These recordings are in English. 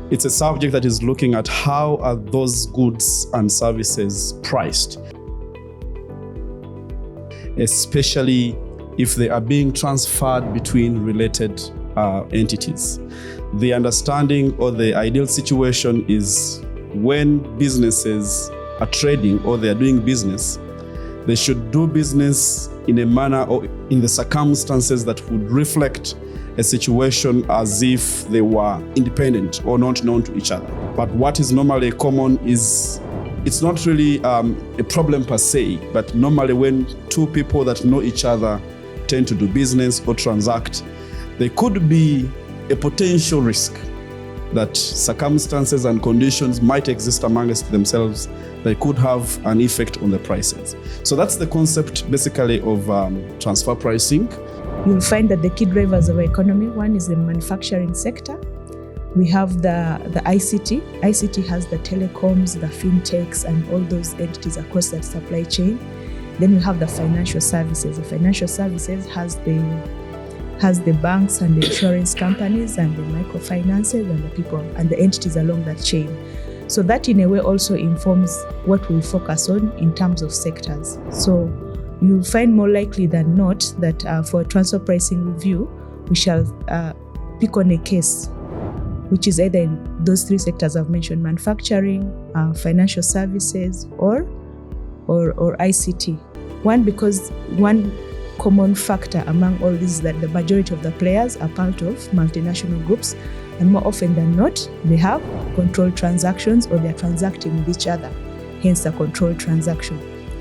It's a subject that is looking at how are those goods and services priced, especially if they are being transferred between related entities. The understanding or the ideal situation is when businesses are trading or they are doing business, they should do business in a manner or in the circumstances that would reflect a situation as if they were independent or not known to each other. But what is normally common is, it's not really a problem per se, but normally when two people that know each other tend to do business or transact, there could be a potential risk that circumstances and conditions might exist amongst themselves that could have an effect on the prices. So that's the concept basically of transfer pricing. You'll find that the key drivers of our economy, one is the manufacturing sector. We have the ICT. ICT has the telecoms, the fintechs, and all those entities across that supply chain. Then we have the financial services. The financial services has the banks and the insurance companies and the microfinances and the people and the entities along that chain. So that in a way also informs what we focus on in terms of sectors. So you'll find more likely than not that for a transfer pricing review, we shall pick on a case which is either in those three sectors I've mentioned: manufacturing, financial services, or ICT. One, because one common factor among all these is that the majority of the players are part of multinational groups, and more often than not, they have controlled transactions or they're transacting with each other, hence a controlled transaction.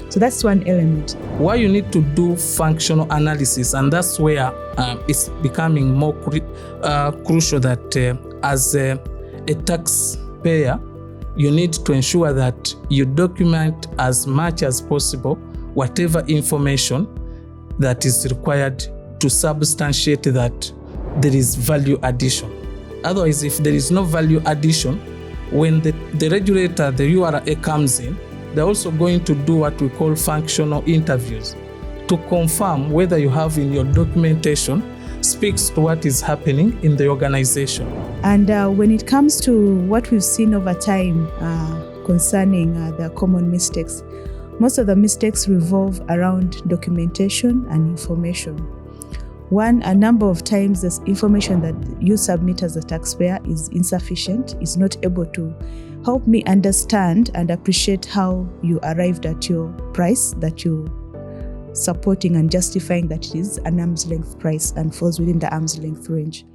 So that's one element. Why you need to do functional analysis, and that's where it's becoming more crucial that as a taxpayer, you need to ensure that you document as much as possible whatever information that is required to substantiate that there is value addition. Otherwise, if there is no value addition, when the regulator, the URA comes in, they're also going to do what we call functional interviews to confirm whether you have in your documentation speaks to what is happening in the organization. And when it comes to what we've seen over time concerning the common mistakes, most of the mistakes revolve around documentation and information. One, a number of times this information that you submit as a taxpayer is insufficient, is not able to help me understand and appreciate how you arrived at your price that you're supporting and justifying that it is an arm's length price and falls within the arm's length range.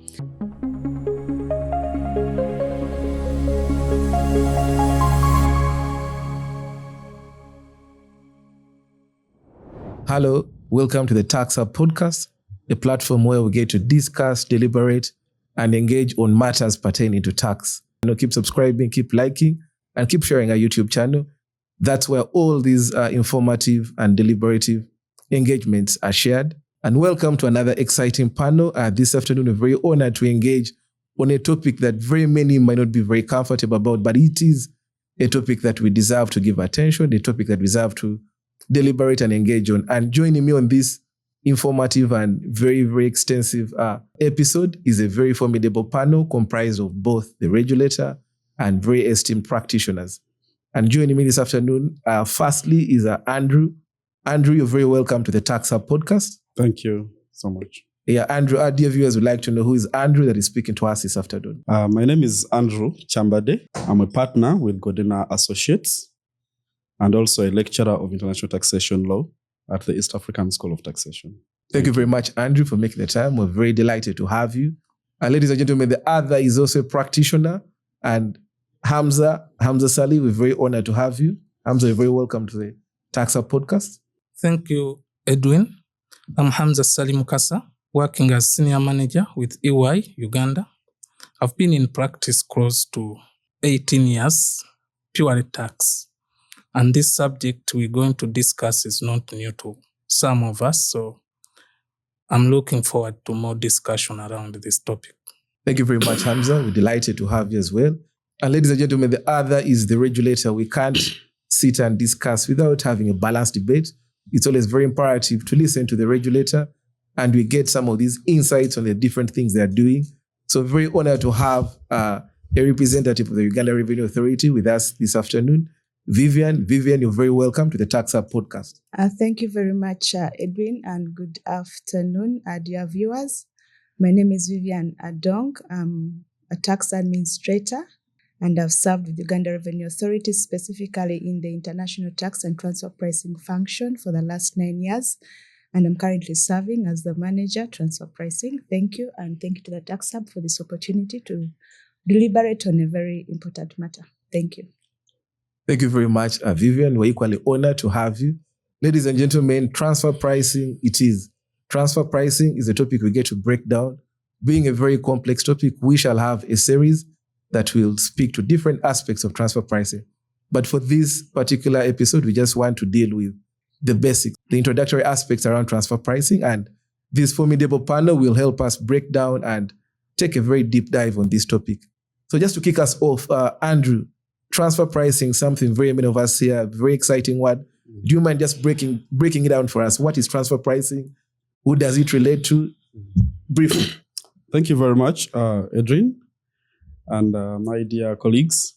Hello, welcome to the Tax Hub podcast, a platform where we get to discuss, deliberate, and engage on matters pertaining to tax. Keep subscribing, keep liking, and keep sharing our YouTube channel. That's where all these informative and deliberative engagements are shared. And welcome to another exciting panel. This afternoon, we're very honored to engage on a topic that very many might not be very comfortable about, but it is a topic that we deserve to give attention, a topic that we deserve to deliberate and engage on. And joining me on this informative and very, very extensive episode is a very formidable panel comprised of both the regulator and very esteemed practitioners. And joining me this afternoon, firstly, is Andrew. Andrew, you're very welcome to the Tax Hub podcast. Thank you so much. Yeah, Andrew, our dear viewers would like to know who is Andrew that is speaking to us this afternoon. My name is Andrew Chambade. I'm a partner with Godina Associates and also a lecturer of international taxation law at the East African School of Taxation. Thank you very much, Andrew, for making the time. We're very delighted to have you. And ladies and gentlemen, the other is also a practitioner, and Hamza Sali, we're very honored to have you. Hamza, you're very welcome to the Tax Hub podcast. Thank you, Edwin. I'm Hamza Sali Mukasa, working as senior manager with EY, Uganda. I've been in practice close to 18 years, purely tax. And this subject we're going to discuss is not new to some of us, so I'm looking forward to more discussion around this topic. Thank you very much, Hamza. We're delighted to have you as well. And ladies and gentlemen, the other is the regulator. We can't sit and discuss without having a balanced debate. It's always very imperative to listen to the regulator, and we get some of these insights on the different things they're doing. So very honored to have a representative of the Uganda Revenue Authority with us this afternoon. Vivian, you're very welcome to the Tax Hub podcast. Thank you very much, Edwin, and good afternoon, dear viewers. My name is Vivian Adong. I'm a tax administrator, and I've served with the Uganda Revenue Authority, specifically in the International Tax and Transfer Pricing function for the last 9 years. And I'm currently serving as the manager, transfer pricing. Thank you, and thank you to the Tax Hub for this opportunity to deliberate on a very important matter. Thank you. Thank you very much, Vivian. We're equally honored to have you. Ladies and gentlemen, transfer pricing, it is. Transfer pricing is a topic we get to break down. Being a very complex topic, we shall have a series that will speak to different aspects of transfer pricing. But for this particular episode, we just want to deal with the basics, the introductory aspects around transfer pricing. And this formidable panel will help us break down and take a very deep dive on this topic. So just to kick us off, Andrew, transfer pricing, something very many of us here, very exciting word. Do you mind just breaking it down for us? What is transfer pricing? Who does it relate to? Briefly. Thank you very much, Adrian, and my dear colleagues.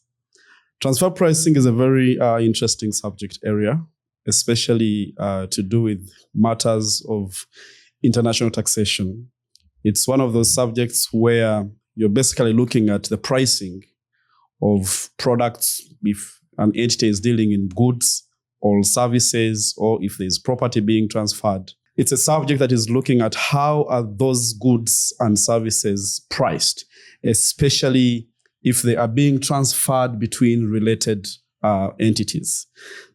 Transfer pricing is a very interesting subject area, especially to do with matters of international taxation. It's one of those subjects where you're basically looking at the pricing of products if an entity is dealing in goods or services, or if there's property being transferred. It's a subject that is looking at how are those goods and services priced, especially if they are being transferred between related entities.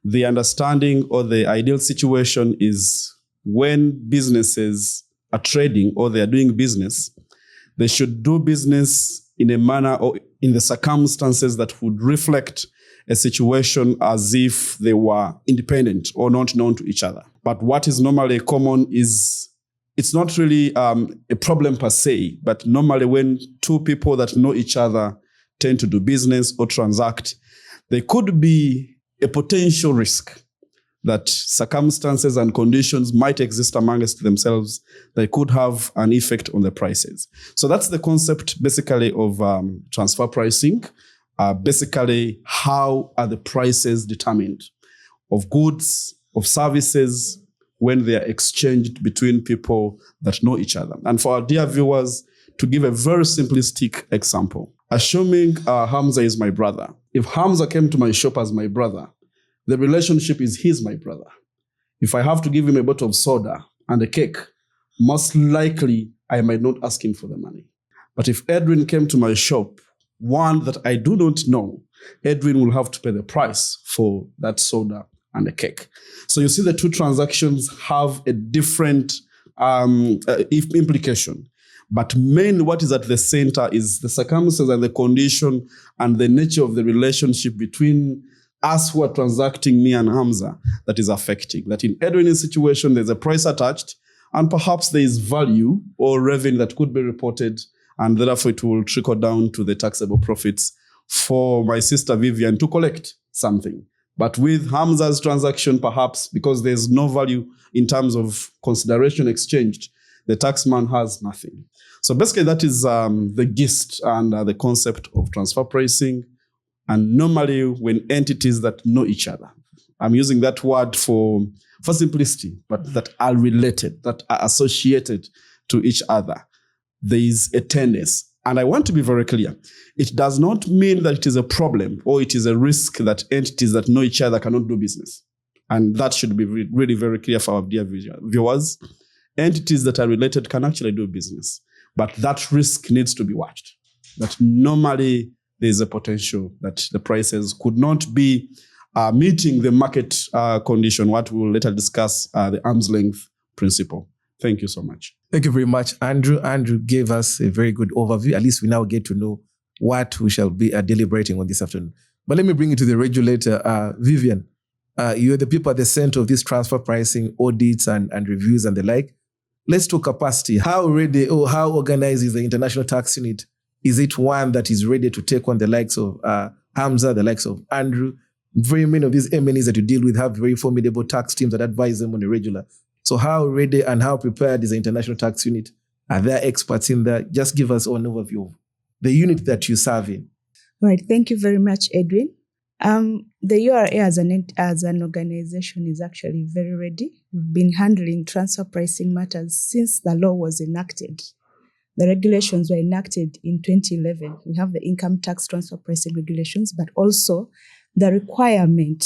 The understanding or the ideal situation is when businesses are trading or they are doing business, they should do business in a manner or in the circumstances that would reflect a situation as if they were independent or not known to each other. But what is normally common is, it's not really a problem per se, but normally when two people that know each other tend to do business or transact, there could be a potential risk that circumstances and conditions might exist amongst themselves that could have an effect on the prices. So that's the concept basically of transfer pricing. Basically, how are the prices determined of goods, of services, when they are exchanged between people that know each other. And for our dear viewers, to give a very simplistic example, assuming Hamza is my brother. If Hamza came to my shop as my brother, the relationship is he's my brother. If I have to give him a bottle of soda and a cake, most likely I might not ask him for the money. But if Edwin came to my shop, one that I do not know, Edwin will have to pay the price for that soda and the cake. So you see the two transactions have a different implication. But mainly what is at the center is the circumstances and the condition and the nature of the relationship between us who are transacting, me and Hamza, that is affecting. That in Edwin's situation, there's a price attached, and perhaps there is value or revenue that could be reported, and therefore it will trickle down to the taxable profits for my sister Vivian to collect something. But with Hamza's transaction, perhaps because there's no value in terms of consideration exchanged, the taxman has nothing. So basically that is the gist and the concept of transfer pricing. And normally when entities that know each other, I'm using that word for simplicity, but that are related, that are associated to each other, there is a tendency. And I want to be very clear. It does not mean that it is a problem or it is a risk that entities that know each other cannot do business. And that should be really very clear for our dear viewers. Entities that are related can actually do business, but that risk needs to be watched. That normally there is a potential that the prices could not be meeting the market condition, what we will later discuss, the arm's length principle. Thank you so much. Thank you very much, Andrew. Andrew gave us a very good overview. At least we now get to know what we shall be deliberating on this afternoon. But let me bring you to the regulator. Vivian, you're the people at the center of this transfer pricing, audits and reviews and the like. Let's talk capacity. How ready or how organized is the International Tax Unit? Is it one that is ready to take on the likes of Hamza, the likes of Andrew? Very many of these MNEs that you deal with have very formidable tax teams that advise them on a regular. So how ready and how prepared is the International Tax Unit? Are there experts in there? Just give us an overview of the unit that you serve in. Right. Thank you very much, Edwin. The URA as an organization is actually very ready. We've been handling transfer pricing matters since the law was enacted. The regulations were enacted in 2011. We have the income tax transfer pricing regulations, but also the requirement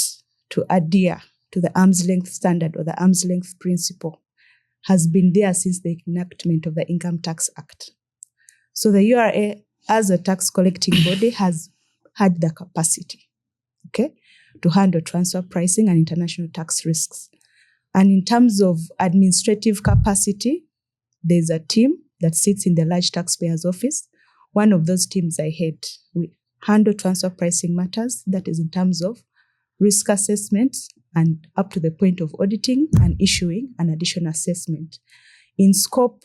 to adhere to the arm's length standard or the arm's length principle has been there since the enactment of the Income Tax Act. So the URA, as a tax collecting body, has had the capacity, to handle transfer pricing and international tax risks. And in terms of administrative capacity, there's a team that sits in the large taxpayer's office. One of those teams I head. We handle transfer pricing matters, that is in terms of risk assessment and up to the point of auditing and issuing an additional assessment. In scope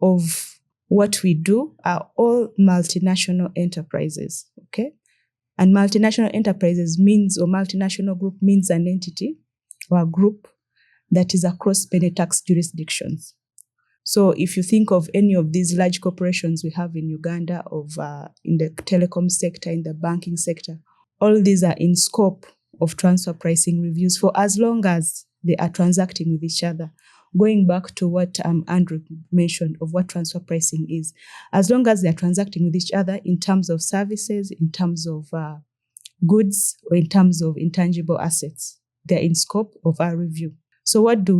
of what we do are all multinational enterprises, And multinational enterprises means, or multinational group means an entity or a group that is across many tax jurisdictions. So if you think of any of these large corporations we have in Uganda, in the telecom sector, in the banking sector, all these are in scope of transfer pricing reviews for as long as they are transacting with each other. Going back to what Andrew mentioned of what transfer pricing is, as long as they are transacting with each other in terms of services, in terms of goods, or in terms of intangible assets, they're in scope of our review. So what do?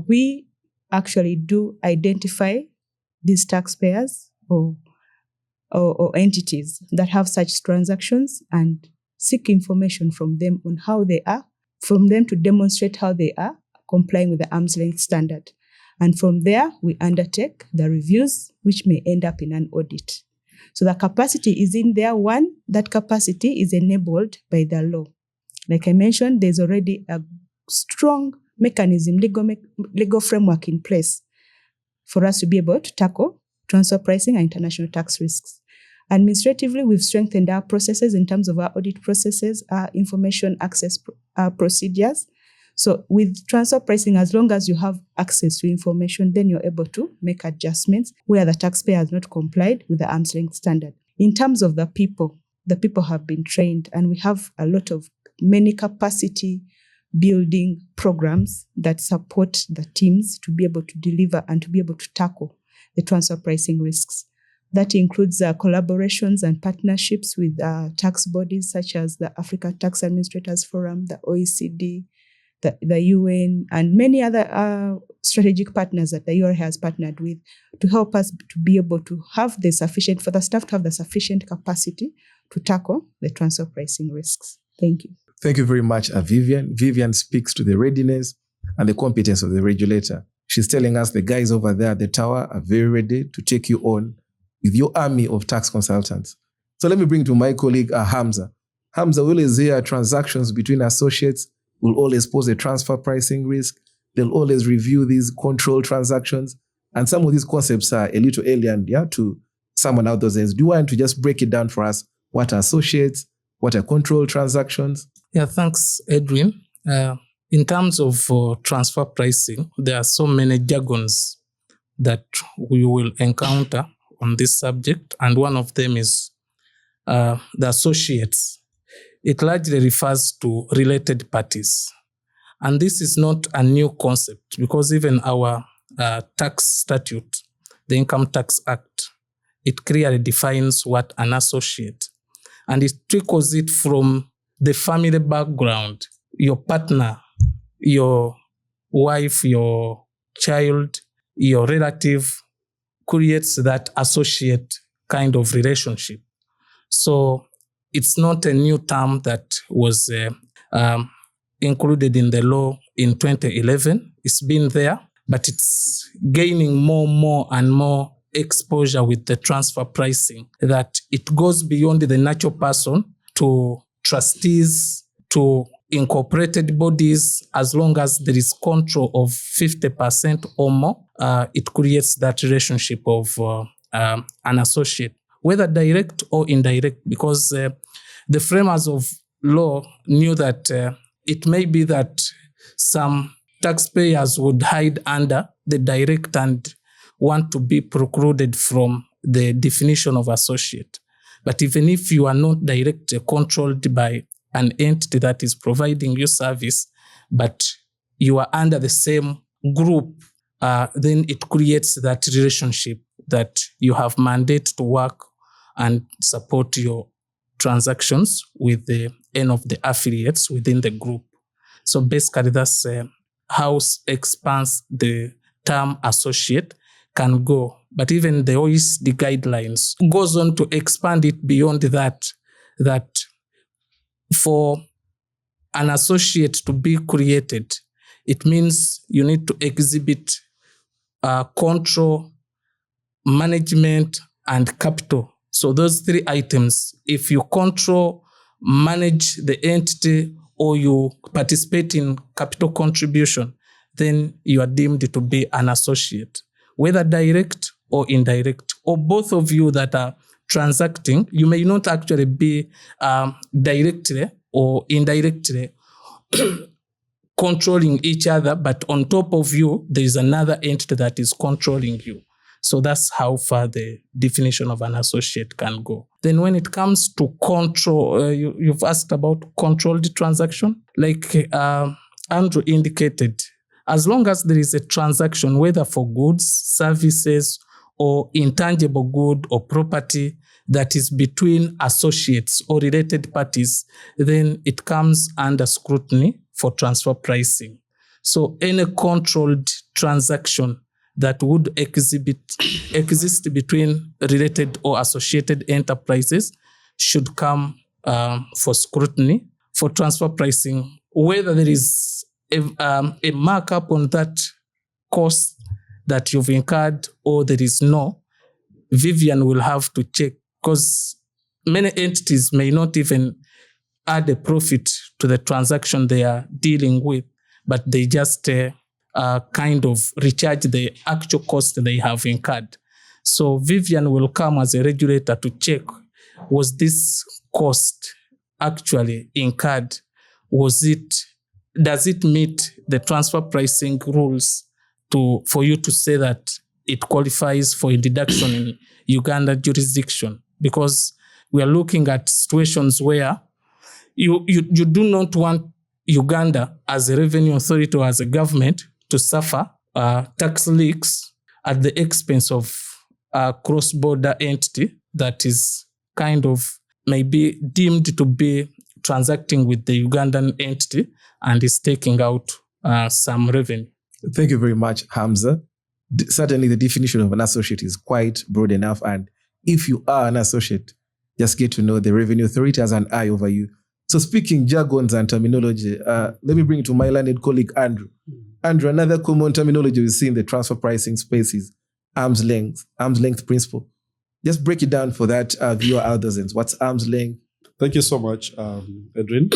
We actually do identify these taxpayers or entities that have such transactions and seek information from them on how they are, from them to demonstrate how they are complying with the arm's length standard. And from there, we undertake the reviews, which may end up in an audit. So the capacity is in there. One, that capacity is enabled by the law. Like I mentioned, there's already a strong mechanism, legal framework in place for us to be able to tackle transfer pricing and international tax risks. Administratively, we've strengthened our processes in terms of our audit processes, our information access procedures. So with transfer pricing, as long as you have access to information, then you're able to make adjustments where the taxpayer has not complied with the arm's length standard. In terms of the people have been trained, and we have many capacity building programs that support the teams to be able to deliver and to be able to tackle the transfer pricing risks. That includes collaborations and partnerships with tax bodies such as the Africa Tax Administrators Forum, the OECD, the UN, and many other strategic partners that the URA has partnered with to help us to be able to have for the staff to have the sufficient capacity to tackle the transfer pricing risks. Thank you. Thank you very much, Vivian. Vivian speaks to the readiness and the competence of the regulator. She's telling us the guys over there at the tower are very ready to take you on with your army of tax consultants. So let me bring to my colleague, Hamza. Hamza, we always hear transactions between associates will always pose a transfer pricing risk. They'll always review these control transactions. And some of these concepts are a little alien to someone out those ends. Do you want to just break it down for us? What are associates? What are control transactions? Yeah, thanks, Edwin. In terms of transfer pricing, there are so many jargons that we will encounter on this subject, and one of them is the associates. It largely refers to related parties. And this is not a new concept because even our tax statute, the Income Tax Act, it clearly defines what an associate. And it trickles it from the family background, your partner, your wife, your child, your relative creates that associate kind of relationship. So it's not a new term that was included in the law in 2011. It's been there, but it's gaining more and more exposure with the transfer pricing, that it goes beyond the natural person to trustees, to incorporated bodies. As long as there is control of 50% or more, it creates that relationship of an associate, whether direct or indirect, because the framers of law knew that it may be that some taxpayers would hide under the direct and want to be precluded from the definition of associate. But even if you are not directly controlled by an entity that is providing you service, but you are under the same group, then it creates that relationship that you have mandate to work and support your transactions with any of the affiliates within the group. So basically, that's how expands the term associate can go. But even the OECD guidelines goes on to expand it beyond that for an associate to be created, it means you need to exhibit control, management, and capital. So those three items, if you control, manage the entity, or you participate in capital contribution, then you are deemed to be an associate, whether direct or indirect, or both of you that are transacting. You may not actually be directly or indirectly controlling each other, but on top of you, there is another entity that is controlling you. So that's how far the definition of an associate can go. Then when it comes to control, you've asked about controlled transaction. Like Andrew indicated, as long as there is a transaction, whether for goods, services, or intangible good or property that is between associates or related parties, then it comes under scrutiny for transfer pricing. So any controlled transaction that would exist between related or associated enterprises should come for scrutiny for transfer pricing. Whether there is a markup on that cost that you've incurred or there is no, Vivian will have to check, because many entities may not even add a profit to the transaction they are dealing with, but they just kind of recharge the actual cost they have incurred. So Vivian will come as a regulator to check, was this cost actually incurred? Does it meet the transfer pricing rules for you to say that it qualifies for a deduction in Uganda jurisdiction? Because we are looking at situations where you do not want Uganda as a revenue authority or as a government to suffer tax leaks at the expense of a cross-border entity that is kind of maybe deemed to be transacting with the Ugandan entity and is taking out some revenue. Thank you very much, Hamza. Certainly the definition of an associate is quite broad enough. And if you are an associate, just get to know the revenue authority has an eye over you. So speaking jargons and terminology, let me bring it to my learned colleague, Andrew. Andrew, another common terminology we see in the transfer pricing space is arm's length principle. Just break it down for that viewer out there. What's arm's length? Thank you so much, Edwin.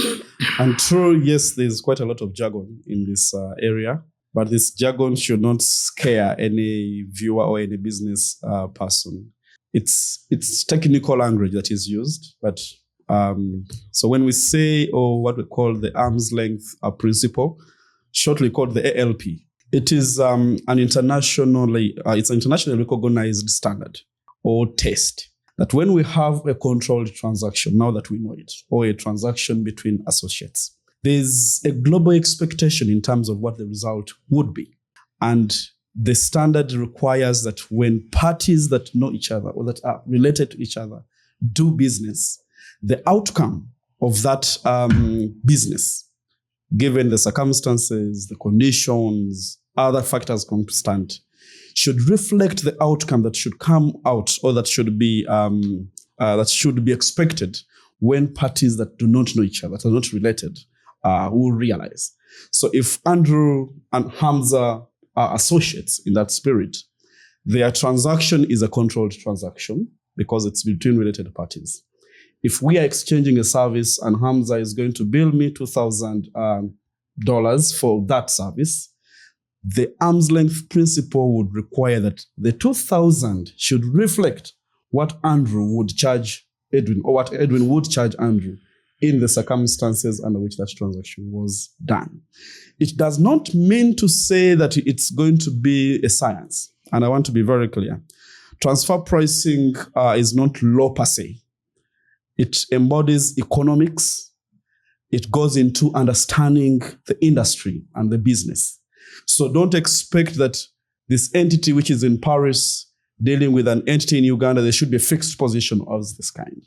And true, yes, there's quite a lot of jargon in this area, but this jargon should not scare any viewer or any business person. It's technical language that is used, but so when we say, or what we call the arm's length principle, shortly called the ALP, it is an internationally recognized standard or test that when we have a controlled transaction, now that we know it, or a transaction between associates, there's a global expectation in terms of what the result would be. And the standard requires that when parties that know each other or that are related to each other do business, the outcome of that business, given the circumstances, the conditions, other factors constant, should reflect the outcome that should come out or that should be expected when parties that do not know each other, that are not related, will realize. So if Andrew and Hamza are associates in that spirit, their transaction is a controlled transaction because it's between related parties. If we are exchanging a service and Hamza is going to bill me $2,000 for that service, the arm's length principle would require that the $2,000 should reflect what Andrew would charge Edwin, or what Edwin would charge Andrew in the circumstances under which that transaction was done. It does not mean to say that it's going to be a science. And I want to be very clear. Transfer pricing is not law per se. It embodies economics. It goes into understanding the industry and the business. So don't expect that this entity which is in Paris dealing with an entity in Uganda, there should be a fixed position of this kind.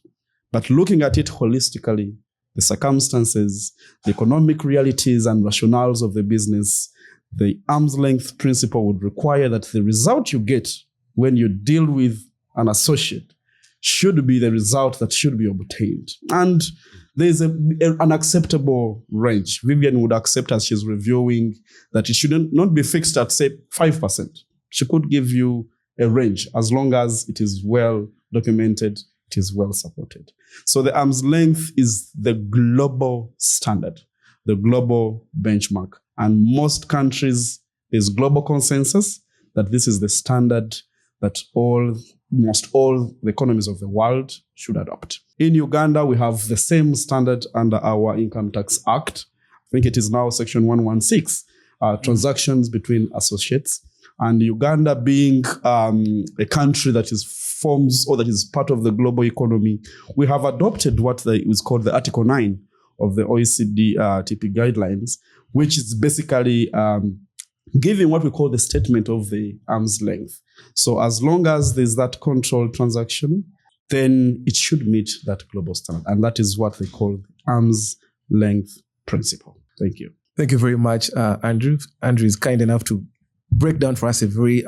But looking at it holistically, the circumstances, the economic realities and rationales of the business, the arm's length principle would require that the result you get when you deal with an associate should be the result that should be obtained. And there's an acceptable range. Vivian would accept, as she's reviewing, that it should not be fixed at, say, 5%. She could give you a range as long as it is well documented, it is well supported. So the arm's length is the global standard, the global benchmark. And most countries, there's global consensus that this is the standard that almost all the economies of the world should adopt. In Uganda, we have the same standard under our Income Tax Act. I think it is now Section 116, transactions between associates. And Uganda being a country that forms or that is part of the global economy, we have adopted what is called the Article 9 of the OECD TP guidelines, which is basically giving what we call the statement of the arm's length. So as long as there's that controlled transaction, then it should meet that global standard. And that is what they call the arm's length principle. Thank you. Thank you very much, Andrew. Andrew is kind enough to break down for us a very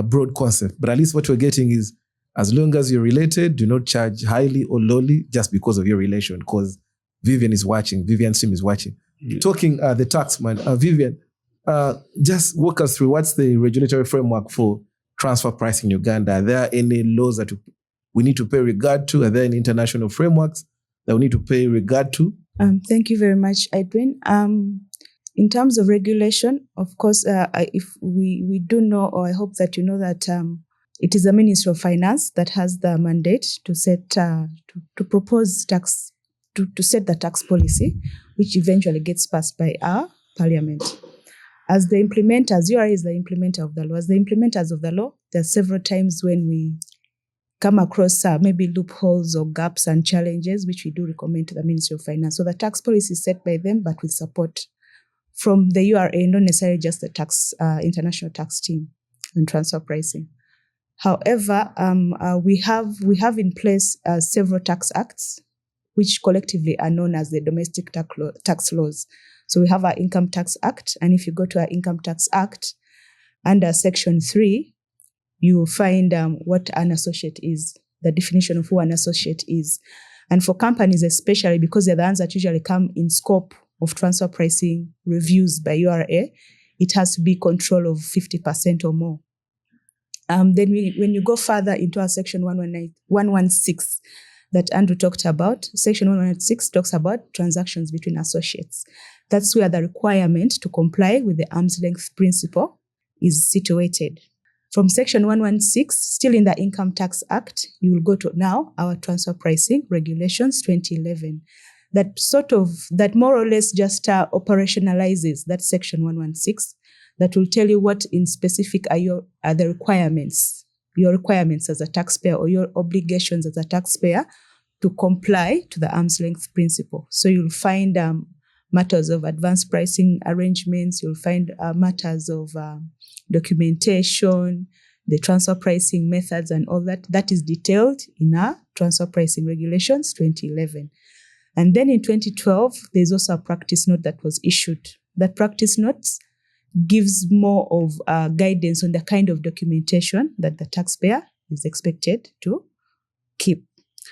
broad concept. But at least what we're getting is, as long as you're related, do not charge highly or lowly just because of your relation, because Vivian is watching. Vivian's team is watching. Yeah. Talking the taxman, Vivian, just walk us through what's the regulatory framework for transfer pricing in Uganda. Are there any laws that we need to pay regard to? Are there any international frameworks that we need to pay regard to? Thank you very much, Edwin. In terms of regulation, of course, if we do know, or I hope that you know that it is the Ministry of Finance that has the mandate to set to propose tax to set the tax policy, which eventually gets passed by our Parliament. As the implementers, URA is the implementer of the law. As the implementers of the law, there are several times when we come across maybe loopholes or gaps and challenges, which we do recommend to the Ministry of Finance. So the tax policy is set by them, but with support from the URA, not necessarily just the tax international tax team and transfer pricing. However, we have in place several tax acts, which collectively are known as the domestic tax laws. So we have our Income Tax Act, and if you go to our Income Tax Act, under Section 3, you will find what an associate is, the definition of who an associate is. And for companies especially, because they're the ones that usually come in scope of transfer pricing reviews by URA, it has to be control of 50% or more. Then when you go further into our Section 116 that Andrew talked about, Section 116 talks about transactions between associates. That's where the requirement to comply with the arm's length principle is situated. From Section 116, still in the Income Tax Act, you will go to now our transfer pricing regulations 2011. That more or less just operationalizes that Section 116, that will tell you what in specific are the requirements, your requirements as a taxpayer or your obligations as a taxpayer to comply to the arm's length principle. So you'll find matters of advanced pricing arrangements, you'll find matters of documentation, the transfer pricing methods and all that. That is detailed in our transfer pricing regulations 2011. And then in 2012, there's also a practice note that was issued. That practice note gives more of guidance on the kind of documentation that the taxpayer is expected to keep.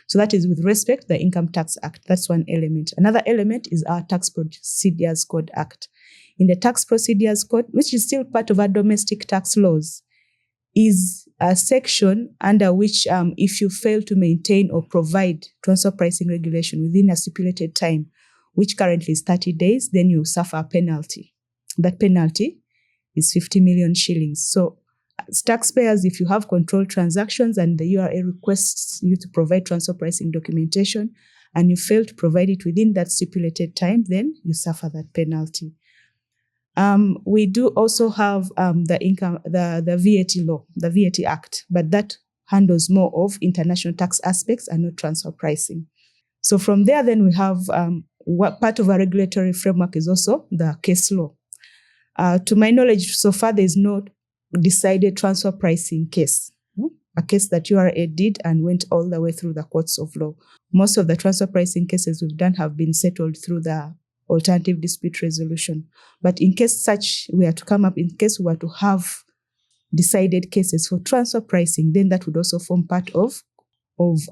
So that is with respect to the Income Tax Act. That's one element. Another element is our Tax Procedures Code Act. In the Tax Procedures Code, which is still part of our domestic tax laws, is a section under which if you fail to maintain or provide transfer pricing regulation within a stipulated time, which currently is 30 days, then you suffer a penalty. That penalty is 50 million shillings. So as taxpayers, if you have controlled transactions and the URA requests you to provide transfer pricing documentation and you fail to provide it within that stipulated time, then you suffer that penalty. We do also have the VAT law, the VAT Act, but that handles more of international tax aspects and not transfer pricing. So from there, then we have what part of our regulatory framework is also the case law. To my knowledge, so far there is no decided transfer pricing case, a case that URA did and went all the way through the courts of law. Most of the transfer pricing cases we've done have been settled through the alternative dispute resolution. But in case such we are to come up, in case we were to have decided cases for transfer pricing, then that would also form part of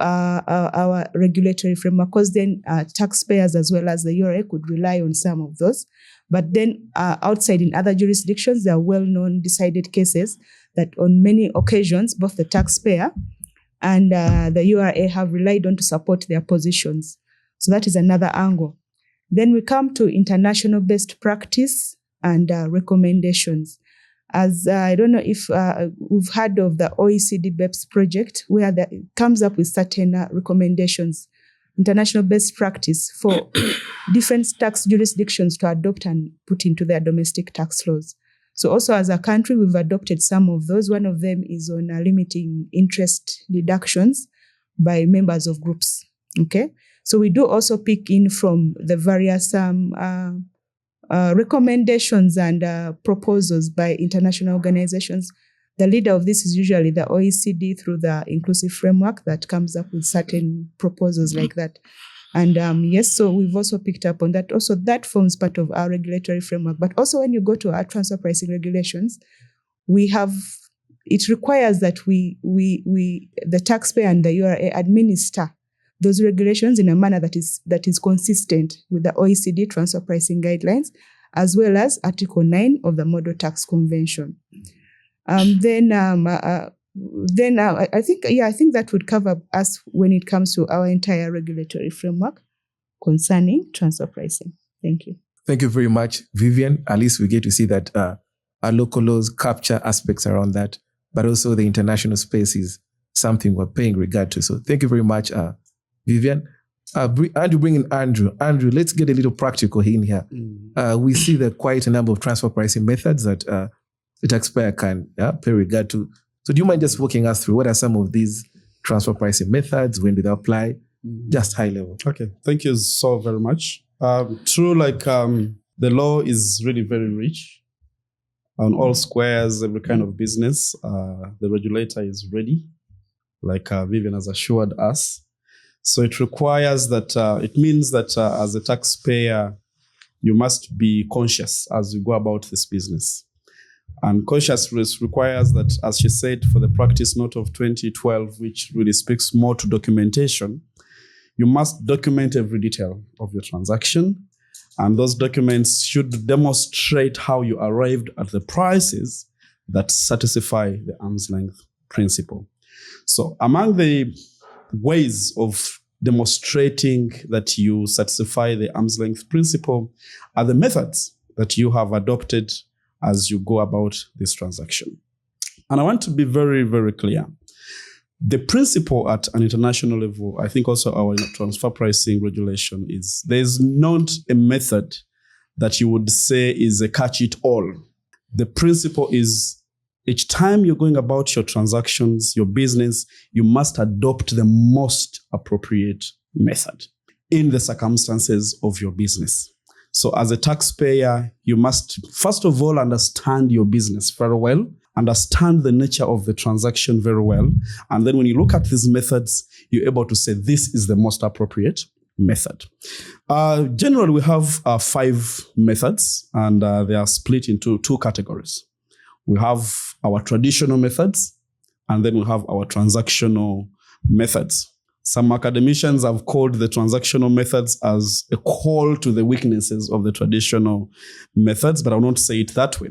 our regulatory framework, because then taxpayers as well as the URA could rely on some of those. But then outside in other jurisdictions, there are well-known decided cases that on many occasions, both the taxpayer and the URA have relied on to support their positions. So that is another angle. Then we come to international best practice and recommendations. As I don't know if we've heard of the OECD BEPS project, where it comes up with certain recommendations, international best practice for different tax jurisdictions to adopt and put into their domestic tax laws. So also as a country, we've adopted some of those. One of them is on limiting interest deductions by members of groups. Okay, so we do also pick in from the various recommendations and proposals by international organizations. The leader of this is usually the OECD through the inclusive framework that comes up with certain proposals like that. And yes, so we've also picked up on that. Also, that forms part of our regulatory framework. But also when you go to our transfer pricing regulations, it requires that the taxpayer and the URA administer those regulations in a manner that is consistent with the OECD transfer pricing guidelines, as well as Article 9 of the Model Tax Convention. I think that would cover us when it comes to our entire regulatory framework concerning transfer pricing. Thank you. Thank you very much, Vivian. At least we get to see that our local laws capture aspects around that, but also the international space is something we're paying regard to. So thank you very much, Vivian. Andrew, bring in Andrew. Andrew, let's get a little practical in here. We see that quite a number of transfer pricing methods that the taxpayer can pay regard to. So do you mind just walking us through what are some of these transfer pricing methods, when do they apply, just high level? Okay, thank you so very much. True, the law is really very rich on all squares, every kind of business. The regulator is ready, like Vivian has assured us. So it requires that, it means that as a taxpayer, you must be conscious as you go about this business. And consciousness requires that, as she said, for the practice note of 2012, which really speaks more to documentation, you must document every detail of your transaction. And those documents should demonstrate how you arrived at the prices that satisfy the arm's length principle. So among the ways of demonstrating that you satisfy the arm's length principle are the methods that you have adopted as you go about this transaction. And I want to be very, very clear. The principle at an international level, I think also our transfer pricing regulation, is there's not a method that you would say is a catch-it-all. The principle is each time you're going about your transactions, your business, you must adopt the most appropriate method in the circumstances of your business. So as a taxpayer, you must first of all understand your business very well, understand the nature of the transaction very well. And then when you look at these methods, you're able to say this is the most appropriate method. Generally, we have 5 methods, and they are split into 2 categories. We have our traditional methods, and then we have our transactional methods. Some academicians have called the transactional methods as a call to the weaknesses of the traditional methods, but I will not say it that way.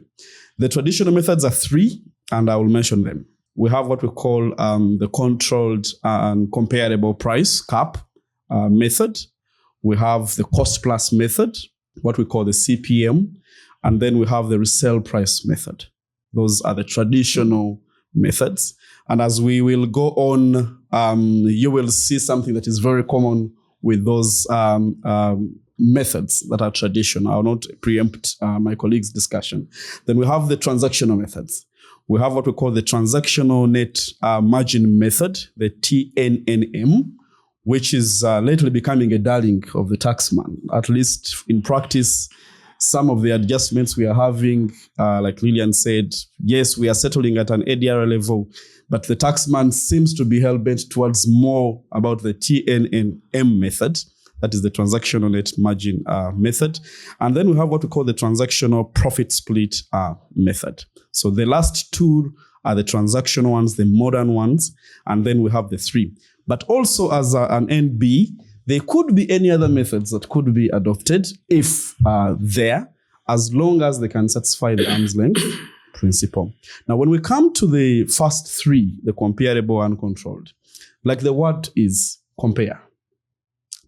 The traditional methods are 3, and I will mention them. We have what we call the controlled and comparable price, CAP method. We have the cost plus method, what we call the CPM, and then we have the resale price method. Those are the traditional methods. And as we will go on, you will see something that is very common with those methods that are traditional. I will not preempt my colleagues' discussion. Then we have the transactional methods. We have what we call the transactional net margin method, the TNNM, which is lately becoming a darling of the taxman. At least in practice, some of the adjustments we are having, like Lillian said, yes, we are settling at an ADR level, but the taxman seems to be hell-bent towards more about the TNNM method. That is the transactional net margin method. And then we have what we call the transactional profit split method. So the last two are the transactional ones, the modern ones, and then we have the three. But also as an NB, there could be any other methods that could be adopted if there, as long as they can satisfy the arm's length principle. Now, when we come to the first three, the comparable and controlled, like the word is compare.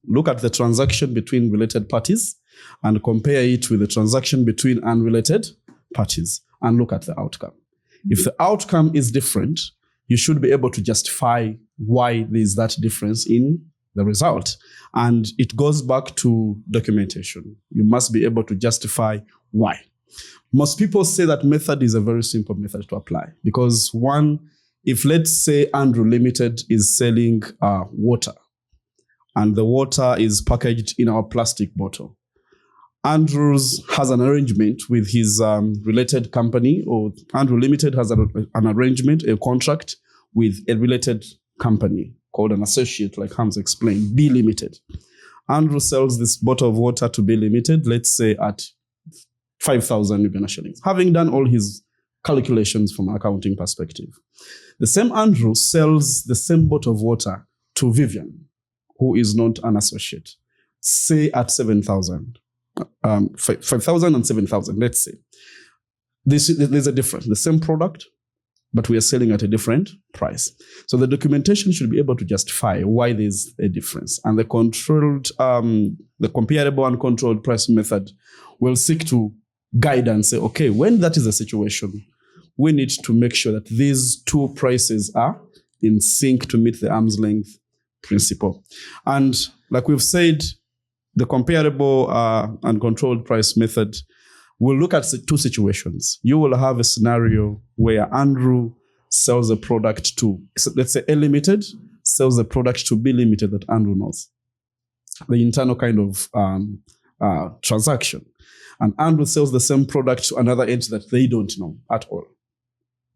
Look at the transaction between related parties and compare it with the transaction between unrelated parties and look at the outcome. If the outcome is different, you should be able to justify why there is that difference in the result. And it goes back to documentation. You must be able to justify why. Most people say that method is a very simple method to apply because one, if let's say Andrew Limited is selling water and the water is packaged in our plastic bottle, Andrews has an arrangement with his related company, or Andrew Limited has an arrangement, a contract with a related company called an associate, like Hans explained, B Limited. Andrew sells this bottle of water to B Limited, let's say at 5,000 Uganda shillings, having done all his calculations from an accounting perspective. The same Andrew sells the same bottle of water to Vivian, who is not an associate, say at 7,000. 5,000 and 7,000, let's say. There's a difference. The same product, but we are selling at a different price. So the documentation should be able to justify why there's a difference. And the comparable and controlled price method will seek to guide and say, okay, when that is the situation, we need to make sure that these two prices are in sync to meet the arm's length principle. And like we've said, the comparable and controlled price method will look at two situations. You will have a scenario where Andrew sells a product to, let's say A Limited sells a product to B Limited that Andrew knows. The internal kind of transaction. And Andrew sells the same product to another entity that they don't know at all.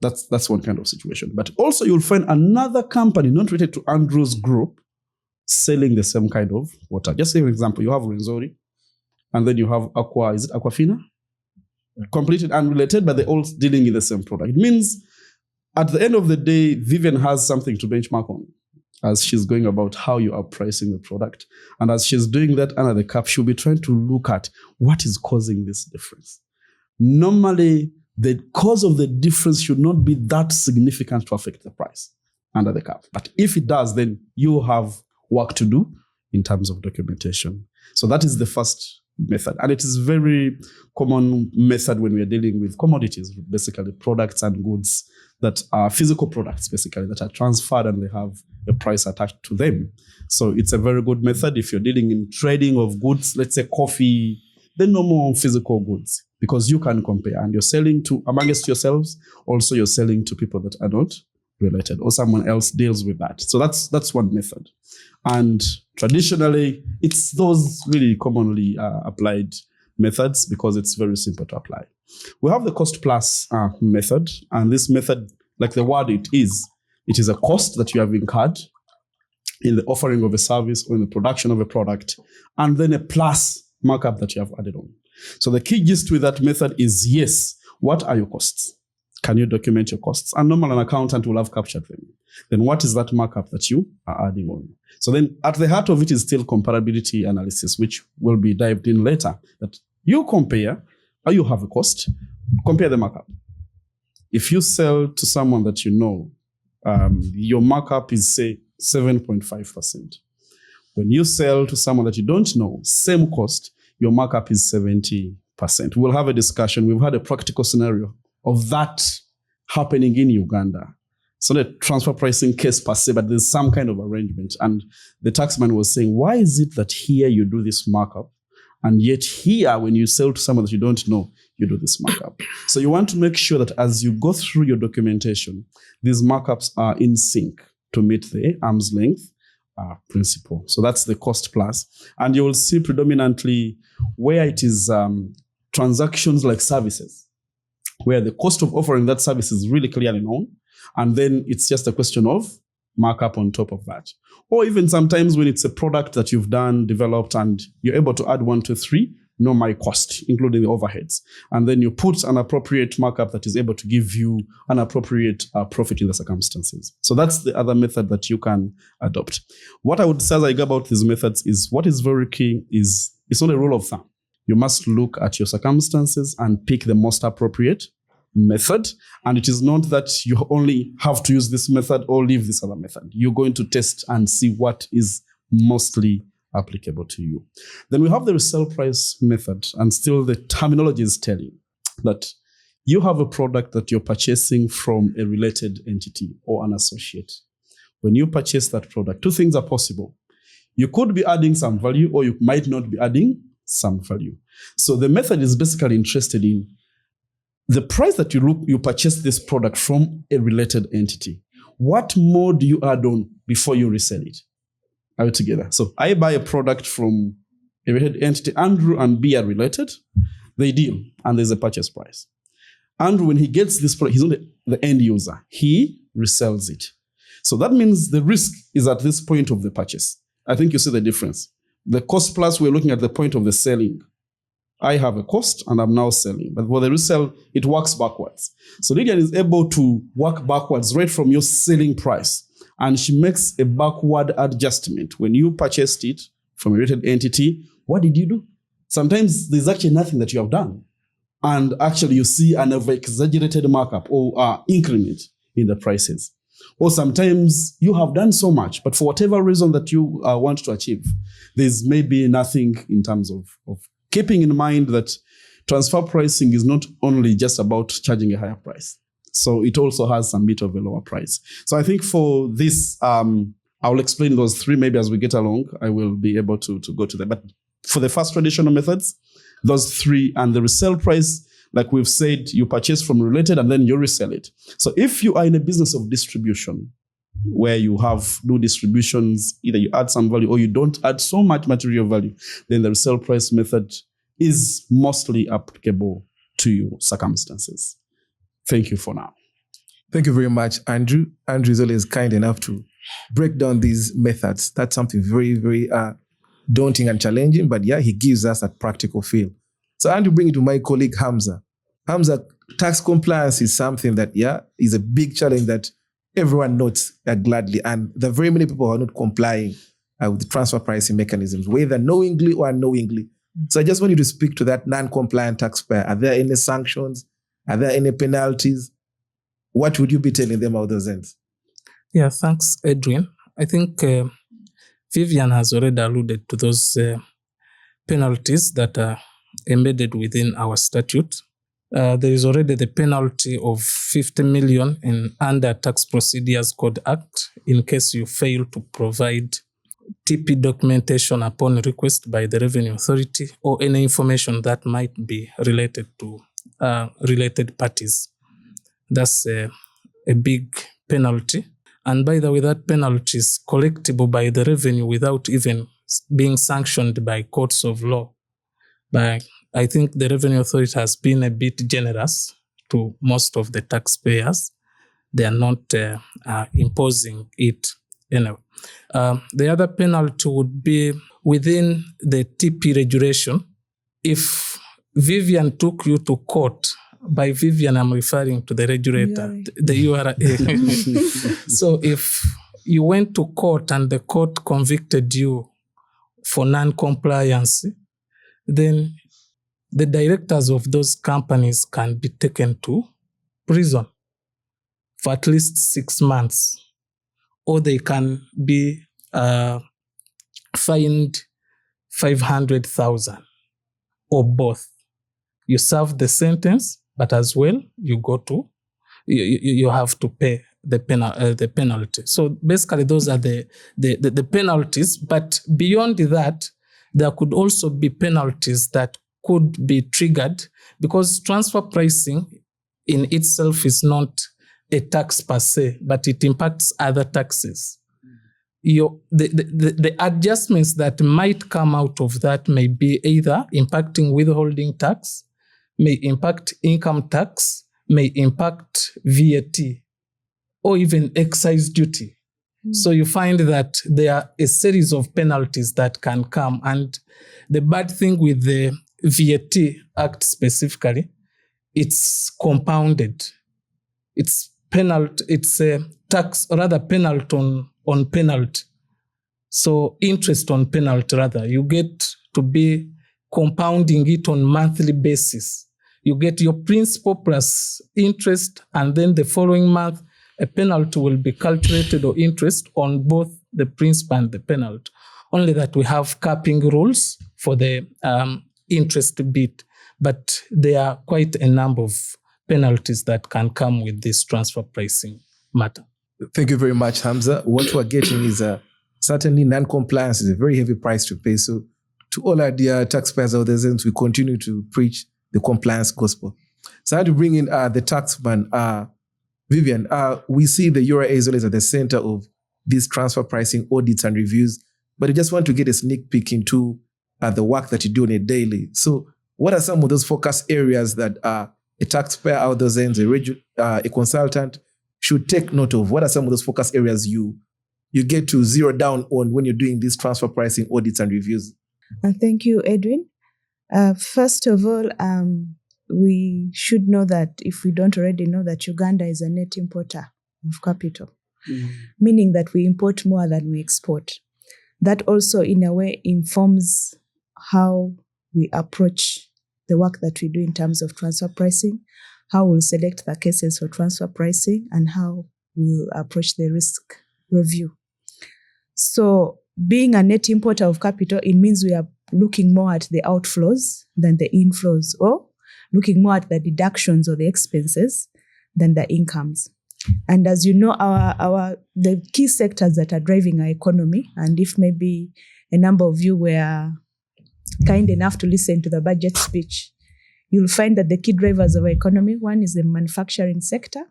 That's one kind of situation. But also you'll find another company not related to Andrew's group selling the same kind of water. Just say, for example, you have Renzori, and then you have is it Aquafina? Completely unrelated, but they're all dealing in the same product. It means at the end of the day, Vivian has something to benchmark on as she's going about how you are pricing the product. And as she's doing that under the cap, she'll be trying to look at what is causing this difference. Normally, the cause of the difference should not be that significant to affect the price under the cap. But if it does, then you have work to do in terms of documentation. So that is the first method. And it is very common method when we are dealing with commodities, basically products and goods that are physical products, basically, that are transferred and they have a price attached to them. So it's a very good method if you're dealing in trading of goods, let's say coffee, the normal physical goods, because you can compare and you're selling to amongst yourselves. Also, you're selling to people that are not related or someone else deals with that. So that's one method. And traditionally, it's those really commonly applied methods because it's very simple to apply. We have the cost plus method. And this method, like the word it is a cost that you have incurred in the offering of a service or in the production of a product, and then a plus markup that you have added on. So the key gist with that method is, yes, what are your costs? Can you document your costs? And normally an accountant will have captured them. Then what is that markup that you are adding on? So then at the heart of it is still comparability analysis, which will be dived in later. That you compare, or you have a cost, compare the markup. If you sell to someone that you know, your markup is, say, 7.5%. When you sell to someone that you don't know, same cost, your markup is 70%. We'll have a discussion. We've had a practical scenario of that happening in Uganda. It's not a transfer pricing case per se, but there's some kind of arrangement. And the taxman was saying, why is it that here you do this markup, and yet here, when you sell to someone that you don't know, you do this markup. So you want to make sure that as you go through your documentation, these markups are in sync to meet the arm's length principle. So that's the cost plus. And you will see predominantly where it is transactions like services, where the cost of offering that service is really clearly known. And then it's just a question of markup on top of that. Or even sometimes when it's a product that you've developed, and you're able to add 1, 2, 3, know my cost, including the overheads. And then you put an appropriate markup that is able to give you an appropriate profit in the circumstances. So that's the other method that you can adopt. What I would say as I go about these methods is what is very key is it's not a rule of thumb. You must look at your circumstances and pick the most appropriate method. And it is not that you only have to use this method or leave this other method. You're going to test and see what is mostly applicable to you. Then we have the resale price method, and still the terminology is telling that you have a product that you're purchasing from a related entity or an associate. When you purchase that product, two things are possible. You could be adding some value, or you might not be adding some value. So the method is basically interested in the price that you purchase this product from a related entity. What more do you add on before you resell it? Are we together? So I buy a product from a related entity. Andrew and B are related. They deal, and there's a purchase price. Andrew, when he gets this product, he's not the end user. He resells it. So that means the risk is at this point of the purchase. I think you see the difference. The cost plus, we're looking at the point of the selling. I have a cost and I'm now selling. But for the resell, it works backwards. So Lydian is able to work backwards right from your selling price. And she makes a backward adjustment. When you purchased it from a related entity, what did you do? Sometimes there's actually nothing that you have done. And actually you see an over-exaggerated markup or increment in the prices. Or sometimes you have done so much, but for whatever reason that you want to achieve, there's maybe nothing in terms of keeping in mind that transfer pricing is not only just about charging a higher price. So it also has some bit of a lower price. So I think for this, I'll explain those three. Maybe as we get along, I will be able to go to them. But for the first traditional methods, those three, and the resale price, like we've said, you purchase from related and then you resell it. So if you are in a business of distribution, where you have no distributions, either you add some value or you don't add so much material value, then the resale price method is mostly applicable to your circumstances. Thank you for now. Thank you very much, Andrew. Andrew is always kind enough to break down these methods. That's something very, very daunting and challenging, but yeah, he gives us a practical feel. So Andrew, bring it to my colleague, Hamza. Hamza, tax compliance is something that, is a big challenge that everyone notes gladly. And there are very many people who are not complying with the transfer pricing mechanisms, whether knowingly or unknowingly. So I just want you to speak to that non-compliant taxpayer. Are there any sanctions? Are there any penalties? What would you be telling them out those ends? Yeah, thanks, Edwin. I think Vivian has already alluded to those penalties that are embedded within our statute. There is already the penalty of 50 million under Tax Procedures Code Act in case you fail to provide TP documentation upon request by the Revenue Authority or any information that might be related to related parties. That's a big penalty. And by the way, that penalty is collectible by the revenue without even being sanctioned by courts of law. But I think the Revenue Authority has been a bit generous to most of the taxpayers. They are not imposing it anyway. The other penalty would be within the TP regulation. If Vivian took you to court, by Vivian I'm referring to the regulator, the URA. So if you went to court and the court convicted you for non-compliance, then the directors of those companies can be taken to prison for at least 6 months, or they can be fined 500,000, or both. You serve the sentence, but as well you go to you have to pay the penalty. So basically, those are the penalties. But beyond that, there could also be penalties that could be triggered, because transfer pricing in itself is not a tax per se, but it impacts other taxes. The adjustments that might come out of that may be either impacting withholding tax, may impact income tax, may impact VAT, or even excise duty. So you find that there are a series of penalties that can come. And the bad thing with the VAT Act specifically, it's compounded. It's penalty. It's a tax, or rather penalty on penalty. So interest on penalty, rather. You get to be compounding it on monthly basis. You get your principal plus interest, and then the following month, a penalty will be calculated, or interest on both the principal and the penalty. Only that we have capping rules for the interest bit, but there are quite a number of penalties that can come with this transfer pricing matter. Thank you very much, Hamza. What we're getting is certainly non-compliance is a very heavy price to pay. So to all our dear taxpayers out there, we continue to preach the compliance gospel. So I had to bring in the taxman, Vivian. We see the URA is always at the center of these transfer pricing audits and reviews, but I just want to get a sneak peek into the work that you do on a daily. So what are some of those focus areas that a taxpayer out those ends, a consultant should take note of? What are some of those focus areas you get to zero down on when you're doing these transfer pricing audits and reviews? Thank you, Edwin. First of all, we should know that, if we don't already know, that Uganda is a net importer of capital, meaning that we import more than we export. That also, in a way, informs how we approach the work that we do in terms of transfer pricing, how we'll select the cases for transfer pricing, and how we'll approach the risk review. So being a net importer of capital, it means we are looking more at the outflows than the inflows, or looking more at the deductions or the expenses than the incomes. And as you know, the key sectors that are driving our economy, and if maybe a number of you were kind enough to listen to the budget speech, you'll find that the key drivers of our economy, one is the manufacturing sector.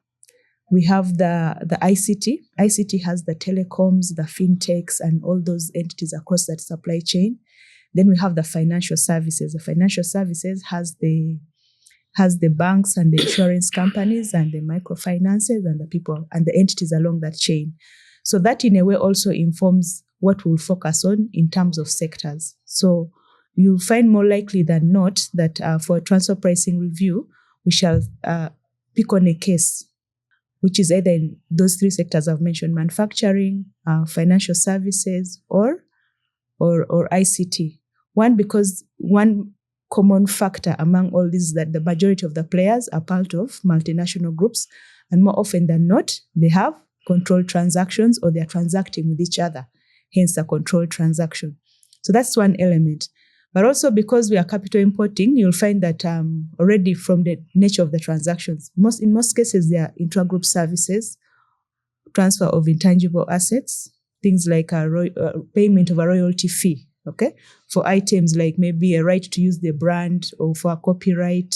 We have the ICT. ICT has the telecoms, the fintechs, and all those entities across that supply chain. Then we have the financial services. The financial services has the banks and the insurance companies and the microfinances and the people and the entities along that chain. So that in a way also informs what we'll focus on in terms of sectors. So you'll find more likely than not that for a transfer pricing review, we shall pick on a case which is either in those three sectors I've mentioned: manufacturing, financial services, or ICT. Because one common factor among all these is that the majority of the players are part of multinational groups, and more often than not, they have controlled transactions, or they're transacting with each other, hence a controlled transaction. So that's one element. But also, because we are capital importing, you'll find that already from the nature of the transactions, in most cases, they are intra-group services, transfer of intangible assets, things like payment of a royalty fee, okay, for items like maybe a right to use the brand, or for a copyright,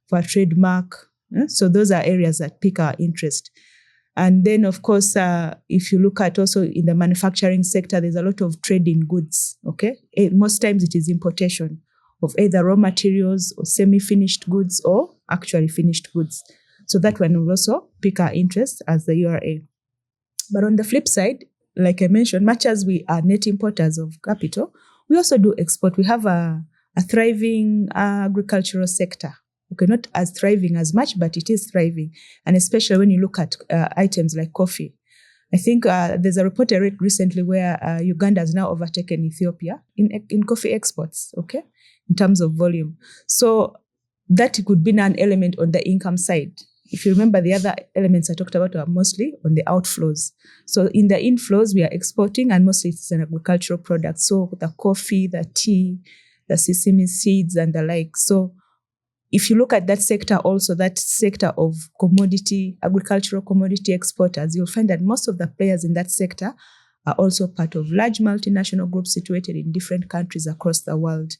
for a trademark. So those are areas that pique our interest. And then, of course, if you look at also in the manufacturing sector, there's a lot of trade in goods, okay? Most times it is importation of either raw materials or semi-finished goods or actually finished goods. So that one will also pique our interest as the URA. But on the flip side, like I mentioned, much as we are net importers of capital, we also do export. We have a thriving agricultural sector. Okay, not as thriving as much, but it is thriving. And especially when you look at items like coffee. I think there's a report I read recently where Uganda has now overtaken Ethiopia in coffee exports, okay, in terms of volume. So that could be an element on the income side. If you remember, the other elements I talked about are mostly on the outflows. So in the inflows, we are exporting, and mostly it's an agricultural product. So the coffee, the tea, the sesame seeds, and the like. So if you look at that sector also, that sector of agricultural commodity exporters, you'll find that most of the players in that sector are also part of large multinational groups situated in different countries across the world.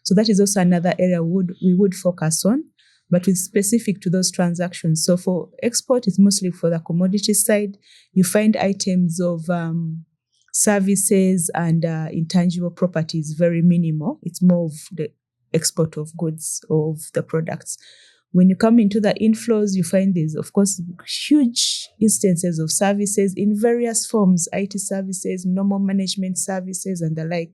So that is also another area we would focus on, but with specific to those transactions. So for export, it's mostly for the commodity side. You find items of services and intangible properties very minimal. It's more of the export of goods, of the products. When you come into the inflows, you find there's, of course, huge instances of services in various forms, IT services, normal management services, and the like.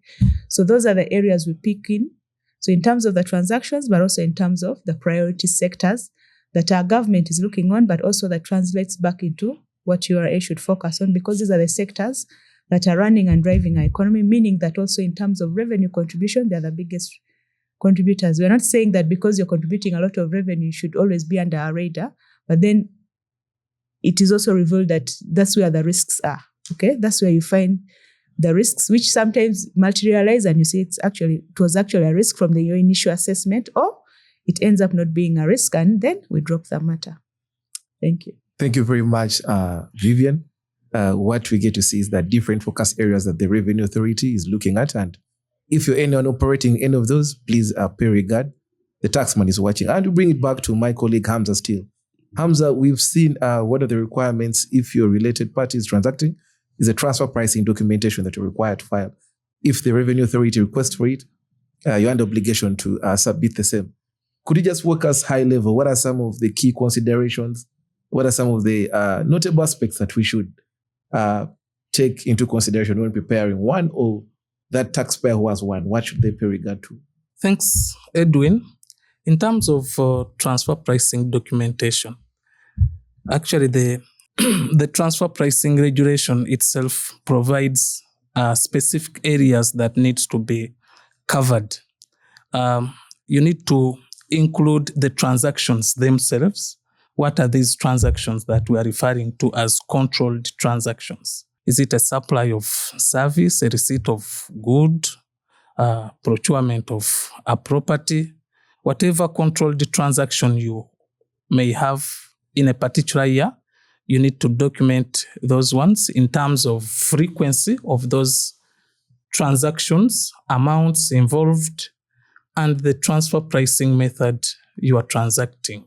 So those are the areas we pick in. So in terms of the transactions, but also in terms of the priority sectors that our government is looking on, but also that translates back into what URA should focus on, because these are the sectors that are running and driving our economy, meaning that also in terms of revenue contribution, they're the biggest contributors. We're not saying that because you're contributing a lot of revenue, you should always be under our radar, but then it is also revealed that that's where the risks are. Okay, that's where you find the risks, which sometimes materialize and you see it was actually a risk from your initial assessment, or it ends up not being a risk, and then we drop the matter. Thank you. Thank you very much, Vivian. What we get to see is that different focus areas that the Revenue Authority is looking at, and if you're anyone operating any of those, please pay regard. The taxman is watching. And to bring it back to my colleague Hamza still. Hamza, we've seen one of the requirements if your related party is transacting is a transfer pricing documentation that you're required to file. If the Revenue Authority requests for it, you're under obligation to submit the same. Could you just walk us high level? What are some of the key considerations? What are some of the notable aspects that we should take into consideration when preparing one, or that taxpayer who has one? What should they pay regard to? Thanks, Edwin. In terms of transfer pricing documentation, actually the transfer pricing regulation itself provides specific areas that needs to be covered. You need to include the transactions themselves. What are these transactions that we are referring to as controlled transactions? Is it a supply of service, a receipt of good, procurement of a property? Whatever controlled transaction you may have in a particular year, you need to document those ones in terms of frequency of those transactions, amounts involved, and the transfer pricing method you are transacting.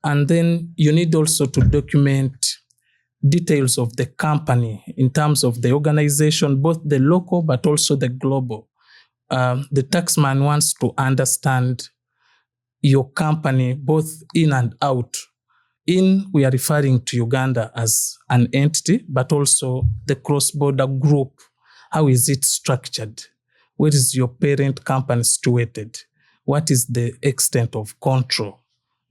And then you need also to document details of the company in terms of the organization, both the local but also the global. The taxman wants to understand your company both in and out. In, we are referring to Uganda as an entity, but also the cross-border group. How is it structured? Where is your parent company situated? What is the extent of control?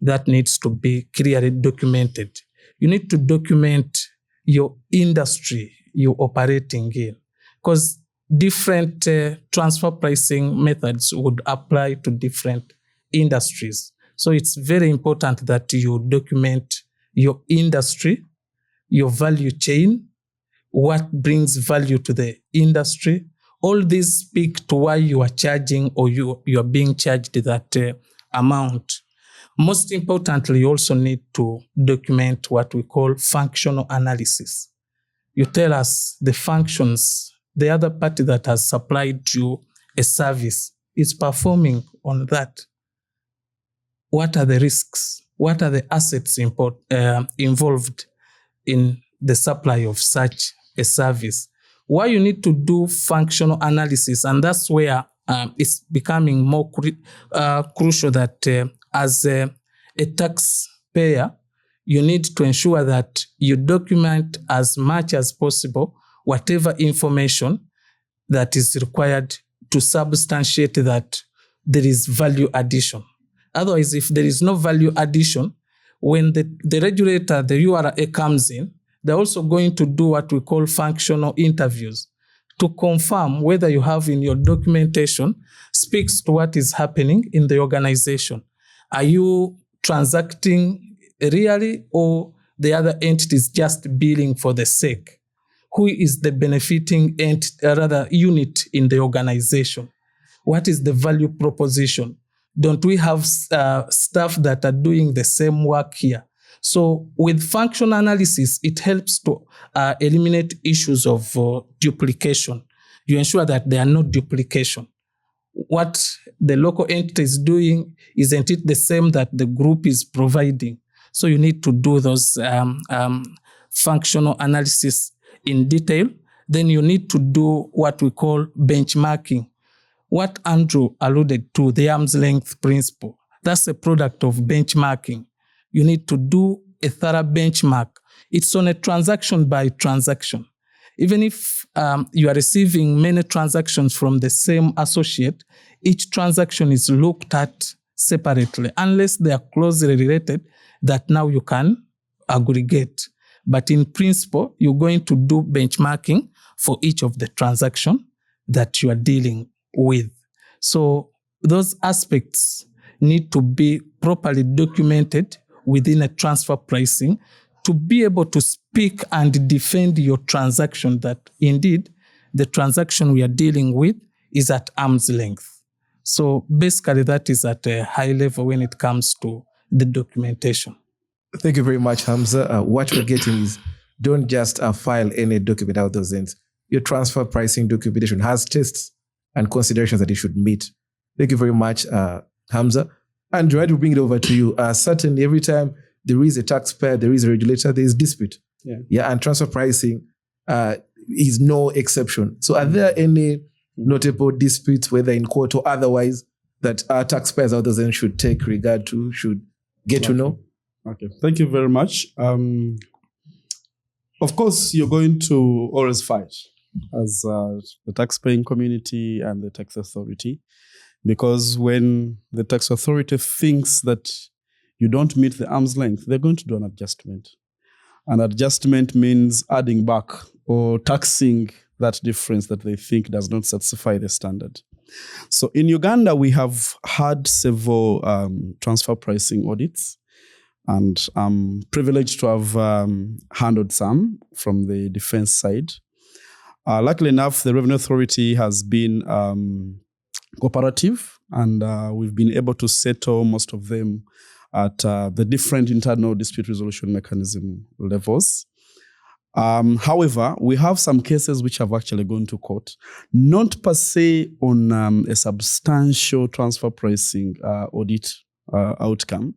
That needs to be clearly documented. You need to document your industry you're operating in, because different transfer pricing methods would apply to different industries. So it's very important that you document your industry, your value chain, what brings value to the industry. All these speak to why you are charging or you are being charged that amount. Most importantly, you also need to document what we call functional analysis. You tell us the functions the other party that has supplied you a service is performing on that. What are the risks? What are the assets involved in the supply of such a service? Why you need to do functional analysis, and that's where it's becoming more crucial that as a taxpayer, you need to ensure that you document as much as possible whatever information that is required to substantiate that there is value addition. Otherwise, if there is no value addition, when the regulator, the URA comes in, they're also going to do what we call functional interviews to confirm whether you have in your documentation speaks to what is happening in the organization. Are you transacting really, or the other entity is just billing for the sake? Who is the benefiting unit in the organization? What is the value proposition? Don't we have staff that are doing the same work here? So with functional analysis, it helps to eliminate issues of duplication. You ensure that there are no duplication. What the local entity is doing, isn't it the same that the group is providing? So you need to do those functional analysis in detail. Then you need to do what we call benchmarking. What Andrew alluded to, the arm's length principle, that's a product of benchmarking. You need to do a thorough benchmark. It's on a transaction by transaction. Even if you are receiving many transactions from the same associate, each transaction is looked at separately, unless they are closely related, that now you can aggregate. But in principle, you're going to do benchmarking for each of the transactions that you are dealing with. So those aspects need to be properly documented within a transfer pricing to be able to speak and defend your transaction, that indeed the transaction we are dealing with is at arm's length. So basically that is at a high level when it comes to the documentation. Thank you very much, Hamza. What we're getting is, don't just file any document out those ends. Your transfer pricing documentation has tests and considerations that you should meet. Thank you very much, Hamza. And right, we'll bring it over to you. Certainly, every time there is a taxpayer, there is a regulator, there is dispute. Yeah, and transfer pricing is no exception. So are there any notable disputes, whether in court or otherwise, that our taxpayers out there should take regard to, should get to know? Okay, thank you very much. Of course, you're going to always fight as the taxpaying community and the tax authority, because when the tax authority thinks that you don't meet the arm's length, they're going to do an adjustment. An adjustment means adding back or taxing that difference that they think does not satisfy the standard. So in Uganda, we have had several transfer pricing audits, and I'm privileged to have handled some from the defense side. Luckily enough, the Revenue Authority has been cooperative, and we've been able to settle most of them at the different internal dispute resolution mechanism levels. However, we have some cases which have actually gone to court, not per se on a substantial transfer pricing audit outcome,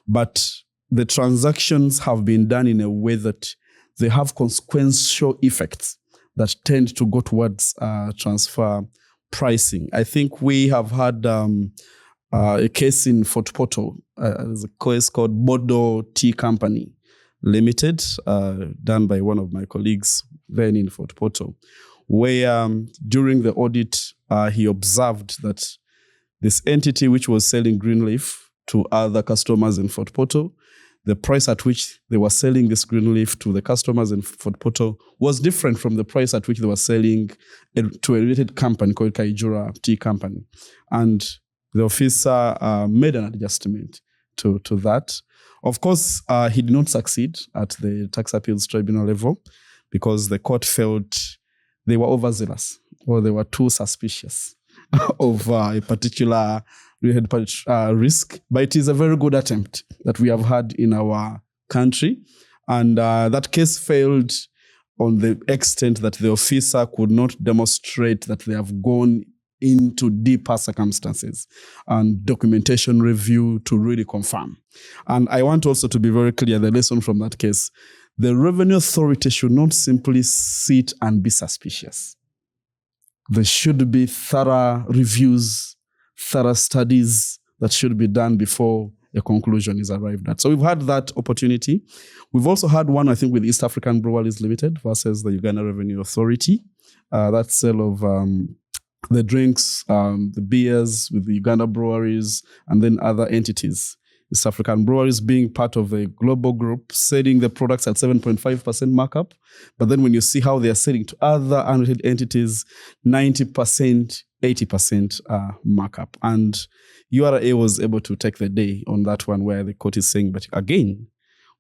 but the transactions have been done in a way that they have consequential effects that tend to go towards transfer pricing. I think we have had a case in Fort Portal. There's a case called Bodo Tea Company Limited, done by one of my colleagues then in Fort Portal, where during the audit, he observed that this entity which was selling green leaf to other customers in Fort Portal, the price at which they were selling this green leaf to the customers in Fort Portal was different from the price at which they were selling to a related company called Kaijura Tea Company. And the officer made an adjustment to that. Of course, he did not succeed at the tax appeals tribunal level because the court felt they were overzealous or they were too suspicious of a particular risk. But it is a very good attempt that we have had in our country. And that case failed on the extent that the officer could not demonstrate that they have gone into deeper circumstances and documentation review to really confirm. And I want also to be very clear, the lesson from that case, the Revenue Authority should not simply sit and be suspicious. There should be thorough reviews, thorough studies that should be done before a conclusion is arrived at. So we've had that opportunity. We've also had one, I think, with East African Breweries Limited versus the Uganda Revenue Authority. That sale of the drinks, the beers with the Uganda breweries, and then other entities. East African Breweries being part of a global group, selling the products at 7.5% markup. But then when you see how they are selling to other unrelated entities, 90%, 80% markup. And URA was able to take the day on that one, where the court is saying, but again,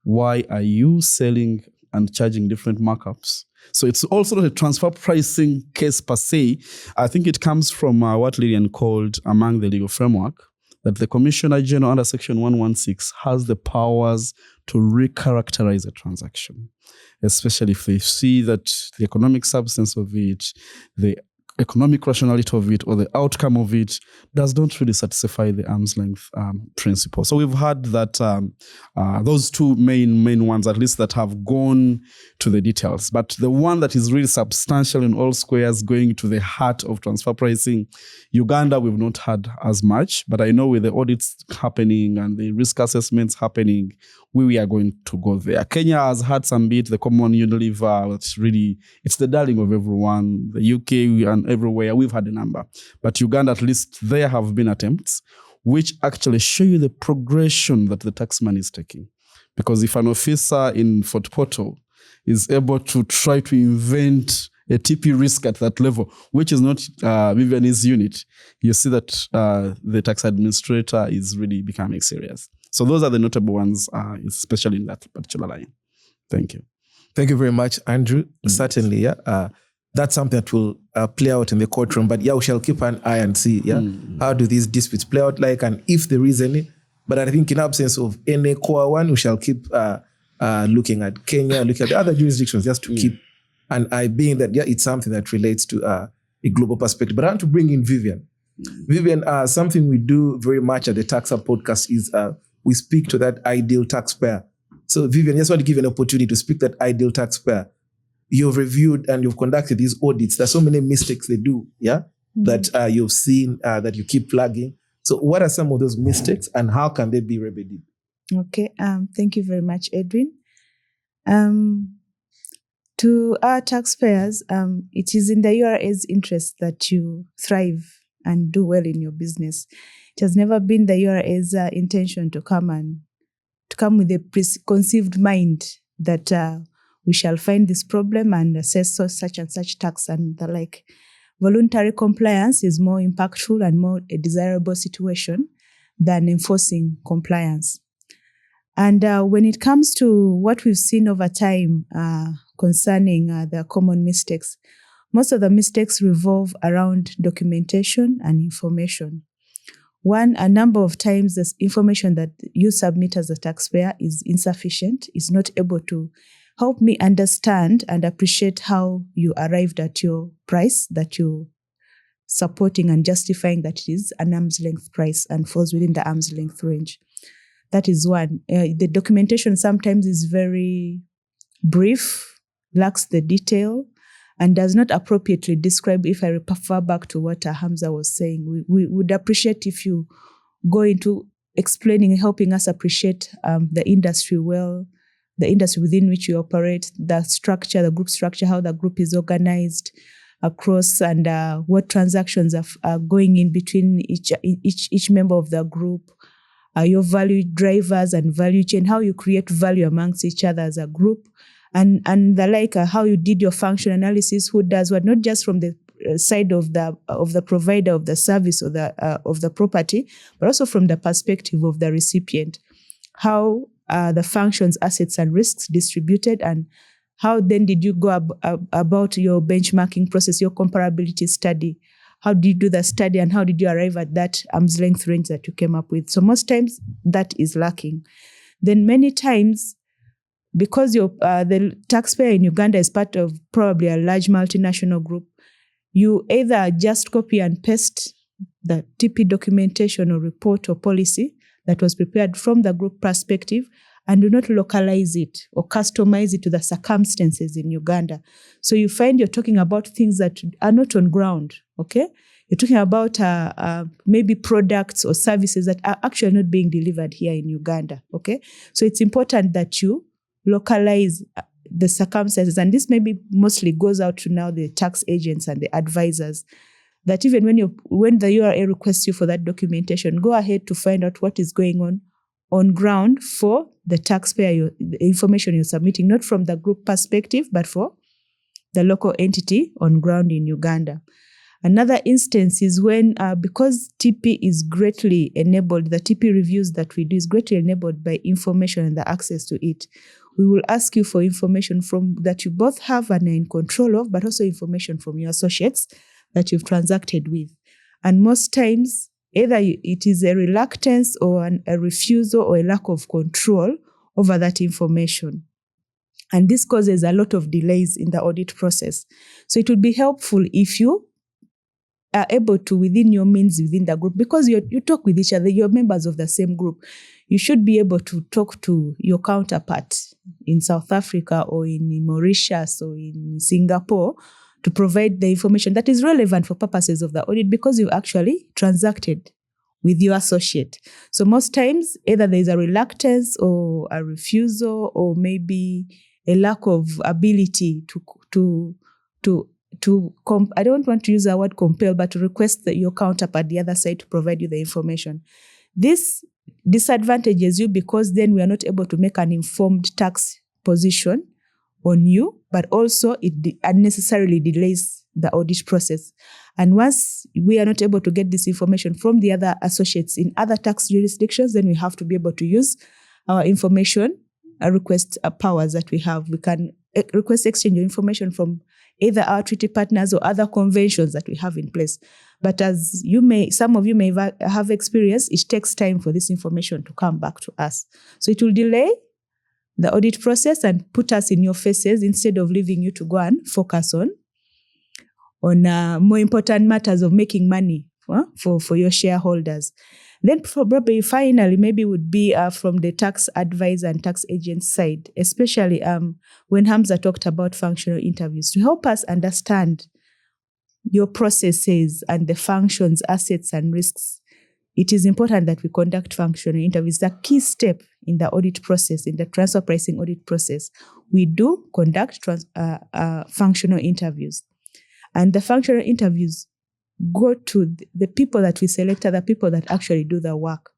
why are you selling and charging different markups? So it's also not a transfer pricing case per se. I think it comes from what Lillian called among the legal framework, that the Commissioner General under Section 116 has the powers to recharacterize a transaction, especially if they see that the economic substance of it, the economic rationality of it or the outcome of it does not really satisfy the arm's length principle. So we've had that those two main ones, at least, that have gone to the details. But the one that is really substantial in all squares, going to the heart of transfer pricing, Uganda, we've not had as much. But I know with the audits happening and the risk assessments happening, we are going to go there. Kenya has had some bit, the common Unilever, it's the darling of everyone. The UK and everywhere, we've had a number. But Uganda, at least, there have been attempts which actually show you the progression that the taxman is taking. Because if an officer in Fort Portal is able to try to invent a TP risk at that level, which is not Vivian's unit, you see that the tax administrator is really becoming serious. So those are the notable ones, especially in that particular line. Thank you. Thank you very much, Andrew. Certainly, yeah. That's something that will play out in the courtroom. But yeah, we shall keep an eye and see, how do these disputes play out like, and if there is any. But I think in absence of any core one, we shall keep looking at Kenya, looking at the other jurisdictions, just to keep an eye, being that, it's something that relates to a global perspective. But I want to bring in Vivian. Vivian, something we do very much at the Tax Hub podcast is we speak to that ideal taxpayer. So Vivian, just want to give you an opportunity to speak to that ideal taxpayer. You've reviewed and you've conducted these audits. There's so many mistakes they do, that you've seen, that you keep flagging. So what are some of those mistakes and how can they be remedied? Okay, thank you very much, Edwin. To our taxpayers, it is in the URA's interest that you thrive and do well in your business. It has never been the URA's intention to come with a preconceived mind that we shall find this problem and assess such and such tax and the like. Voluntary compliance is more impactful and more a desirable situation than enforcing compliance. And when it comes to what we've seen over time concerning the common mistakes, most of the mistakes revolve around documentation and information. A number of times the information that you submit as a taxpayer is insufficient, is not able to help me understand and appreciate how you arrived at your price that you're supporting and justifying that it is an arm's length price and falls within the arm's length range. That is one. The documentation sometimes is very brief, lacks the detail, and does not appropriately describe. If I refer back to what Hamza was saying, we would appreciate if you go into explaining, helping us appreciate the industry well, the industry within which you operate, the structure, the group structure, how the group is organized across, and what transactions are going in between each member of the group, your value drivers and value chain, how you create value amongst each other as a group, and the like, how you did your function analysis, who does what, not just from the side of the provider of the service or of the property, but also from the perspective of the recipient, how the functions, assets, and risks distributed, and how then did you go about your benchmarking process, your comparability study? How did you do the study, and how did you arrive at that arm's length range that you came up with? So most times that is lacking. Then many times, because the taxpayer in Uganda is part of probably a large multinational group, you either just copy and paste the TP documentation or report or policy that was prepared from the group perspective and do not localize it or customize it to the circumstances in Uganda. So you find you're talking about things that are not on ground, okay? You're talking about maybe products or services that are actually not being delivered here in Uganda, okay? So it's important that you localize the circumstances, and this maybe mostly goes out to now the tax agents and the advisors, that even when the URA requests you for that documentation, go ahead to find out what is going on ground for the taxpayer, the information you're submitting, not from the group perspective, but for the local entity on ground in Uganda. Another instance is when, because TP is greatly enabled, the TP reviews that we do is greatly enabled by information and the access to it. We will ask you for information that you both have and are in control of, but also information from your associates that you've transacted with. And most times, either it is a reluctance or a refusal or a lack of control over that information. And this causes a lot of delays in the audit process. So it would be helpful if you are able to, within your means, within the group, because you talk with each other, you're members of the same group, you should be able to talk to your counterpart in South Africa or in Mauritius or in Singapore to provide the information that is relevant for purposes of the audit, because you've actually transacted with your associate. So most times, either there's a reluctance or a refusal, or maybe a lack of ability I don't want to use the word compel, but to request that your counterpart, the other side, to provide you the information. This disadvantages you, because then we are not able to make an informed tax position on you, but also it unnecessarily delays the audit process. And once we are not able to get this information from the other associates in other tax jurisdictions, then we have to be able to use our information request powers that we have. We can request exchange of information from either our treaty partners or other conventions that we have in place. But as some of you may have experienced, it takes time for this information to come back to us. So it will delay the audit process and put us in your faces instead of leaving you to go and focus on more important matters of making money for your shareholders. Then probably finally, maybe would be from the tax advisor and tax agent side, especially when Hamza talked about functional interviews, to help us understand your processes and the functions, assets, and risks. It is important that we conduct functional interviews. The key step in the audit process, in the transfer pricing audit process, we do conduct functional interviews. And the functional interviews go to the people that we select, are the people that actually do the work.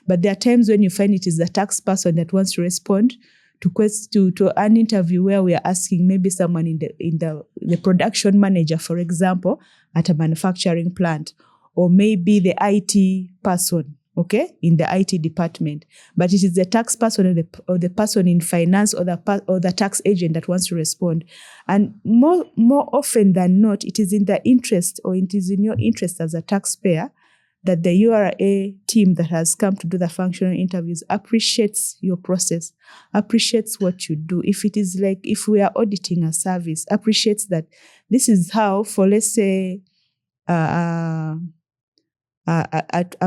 But there are times when you find it is the tax person that wants to respond to an interview where we are asking maybe someone in the production manager, for example, at a manufacturing plant, or maybe the IT person, okay, in the IT department. But it is the tax person or the person in finance or the tax agent that wants to respond. And more often than not, it is in the interest, or it is in your interest as a taxpayer, that the URA team that has come to do the functional interviews appreciates your process, appreciates what you do. If it is like, if we are auditing a service, appreciates that this is how, for let's say, a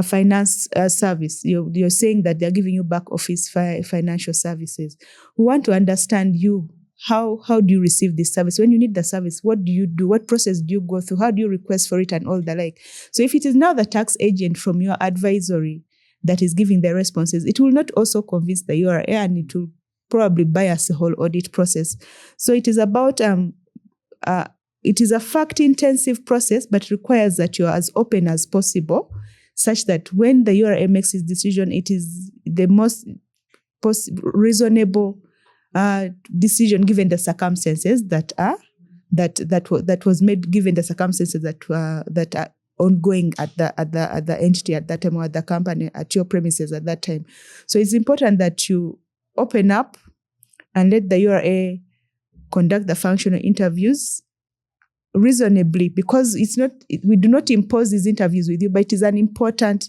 finance service, you're saying that they're giving you back office financial services. We want to understand you. How do you receive this service? When you need the service, what do you do? What process do you go through? How do you request for it, and all the like? So if it is now the tax agent from your advisory that is giving the responses, it will not also convince the URA, and it will probably bias the whole audit process. So it is about it is a fact-intensive process, but requires that you are as open as possible, such that when the URA makes its decision, it is the most reasonable decision given the circumstances that was made, given the circumstances that are ongoing at the entity at that time, or at the company, at your premises at that time. So it's important that you open up and let the URA conduct the functional interviews reasonably, because we do not impose these interviews with you, but it is an important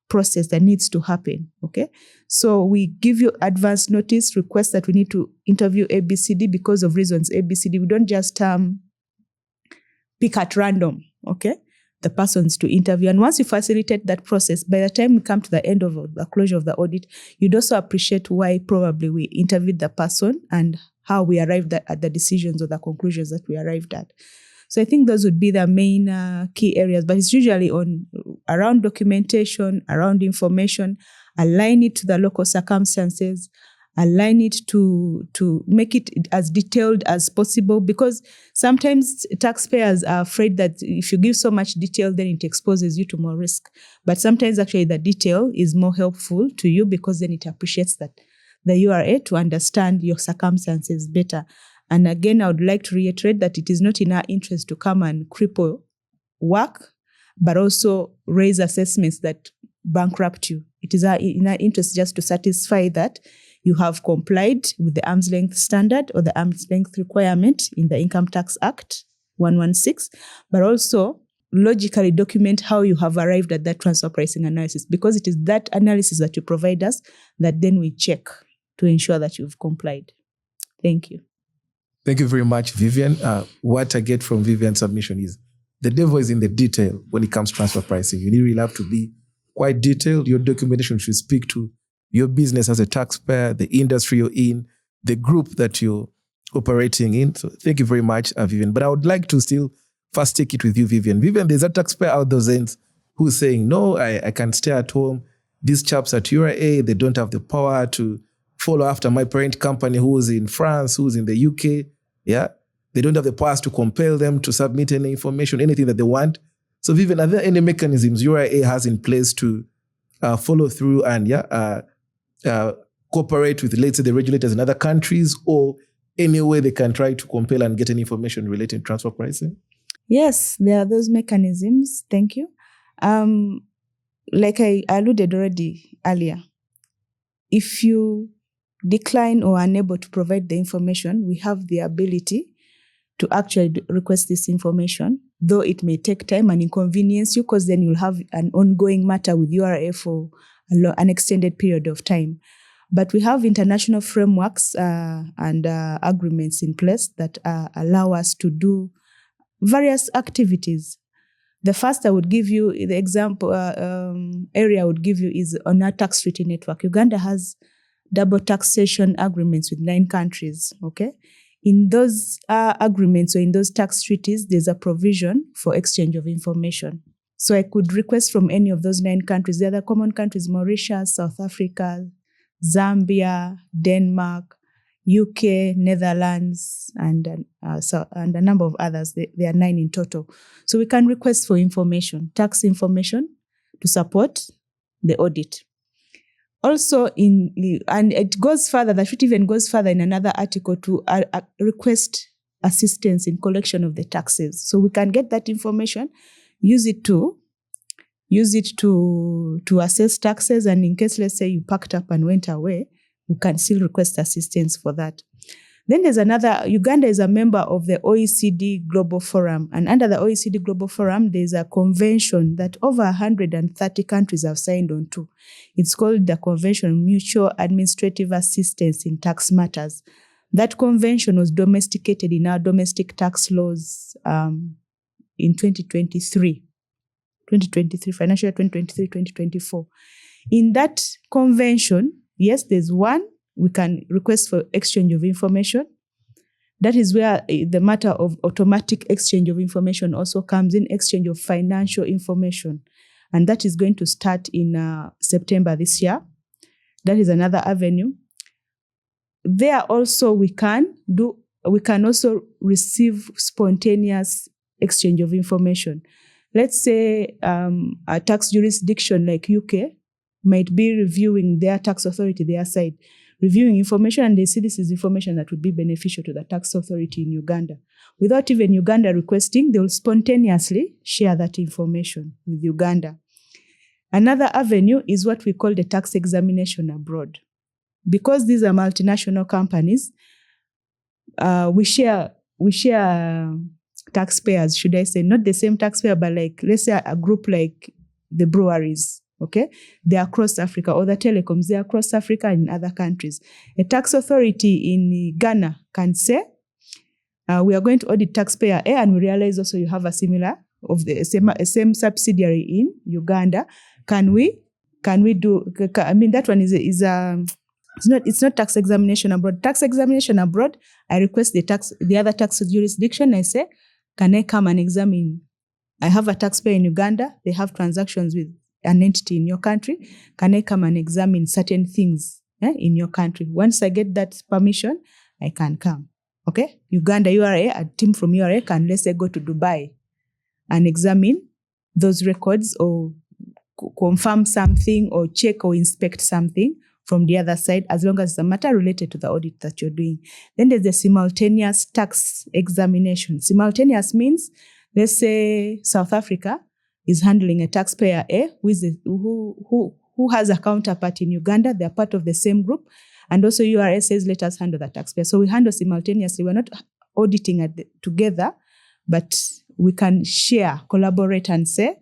process that needs to happen. Okay, so we give you advance notice, request that we need to interview ABCD because of reasons ABCD. We don't just pick at random, okay, the persons to interview. And once you facilitate that process, by the time we come to the end of the closure of the audit, you'd also appreciate why probably we interviewed the person and how we arrived at the decisions or the conclusions that we arrived at. So I think those would be the main key areas, but it's usually around documentation, around information, align it to the local circumstances, align it to make it as detailed as possible, because sometimes taxpayers are afraid that if you give so much detail, then it exposes you to more risk. But sometimes actually the detail is more helpful to you, because then it appreciates that the URA to understand your circumstances better. And again, I would like to reiterate that it is not in our interest to come and cripple work, but also raise assessments that bankrupt you. It is in our interest just to satisfy that you have complied with the arm's length standard or the arm's length requirement in the Income Tax Act 116, but also logically document how you have arrived at that transfer pricing analysis, because it is that analysis that you provide us that then we check to ensure that you've complied. Thank you. Thank you very much, Vivian. What I get from Vivian's submission is the devil is in the detail when it comes to transfer pricing. You really have to be quite detailed. Your documentation should speak to your business as a taxpayer, the industry you're in, the group that you're operating in. So thank you very much, Vivian. But I would like to still first take it with you, Vivian. Vivian, there's a taxpayer out those ends who's saying, no, I can stay at home. These chaps at URA, they don't have the power to follow after my parent company who's in France, who's in the UK. Yeah. They don't have the powers to compel them to submit any information, anything that they want. So Vivian, are there any mechanisms URA has in place to follow through and cooperate with, let's say, the regulators in other countries, or any way they can try to compel and get any information related to transfer pricing? Yes, there are those mechanisms. Thank you. Like I alluded already earlier, if you decline or are unable to provide the information, we have the ability to actually request this information, though it may take time and inconvenience you, because then you'll have an ongoing matter with URA for an extended period of time. But we have international frameworks and agreements in place that allow us to do various activities. The first I would give you, the example area I would give you is on our tax treaty network. Uganda has double taxation agreements with 9 countries, okay? In those agreements or in those tax treaties, there's a provision for exchange of information. So I could request from any of those 9 countries. The other common countries, Mauritius, South Africa, Zambia, Denmark, UK, Netherlands, and a number of others. There are 9 in total. So we can request for information, tax information, to support the audit. Also, and it goes further, the treaty even goes further in another article to request assistance in collection of the taxes. So we can get that information, use it to assess taxes, and in case, let's say, you packed up and went away, we can still request assistance for that. Then there's another, Uganda is a member of the OECD Global Forum, and under the OECD Global Forum, there's a convention that over 130 countries have signed on to. It's called the Convention on Mutual Administrative Assistance in Tax Matters. That convention was domesticated in our domestic tax laws in 2023, financial year 2023-2024. In that convention, yes, there's one, we can request for exchange of information. That is where the matter of automatic exchange of information also comes in, exchange of financial information. And that is going to start in September this year. That is another avenue. There also we can also receive spontaneous exchange of information. Let's say a tax jurisdiction like UK might be reviewing their tax authority, their side, reviewing information, and they see this is information that would be beneficial to the tax authority in Uganda. Without even Uganda requesting, they will spontaneously share that information with Uganda. Another avenue is what we call the tax examination abroad. Because these are multinational companies, we share taxpayers, should I say, not the same taxpayer, but like, let's say a group like the breweries, okay? They are across Africa, or the telecoms, they are across Africa and in other countries. A tax authority in Ghana can say, we are going to audit taxpayer A, and we realize also you have a similar, of the same subsidiary in Uganda. Can we do, I mean, that one it's not tax examination abroad. Tax examination abroad, I request the other tax jurisdiction, I say, can I come and examine? I have a taxpayer in Uganda, they have transactions with an entity in your country. Can I come and examine certain things in your country? Once I get that permission, I can come. Okay? Uganda, URA, a team from URA can, let's say, go to Dubai and examine those records or confirm something or check or inspect something from the other side, as long as it's a matter related to the audit that you're doing. Then there's the simultaneous tax examination. Simultaneous means, let's say South Africa is handling a taxpayer A who has a counterpart in Uganda. They're part of the same group. And also URA says, let us handle the taxpayer. So we handle simultaneously. We're not auditing together, but we can share, collaborate, and say,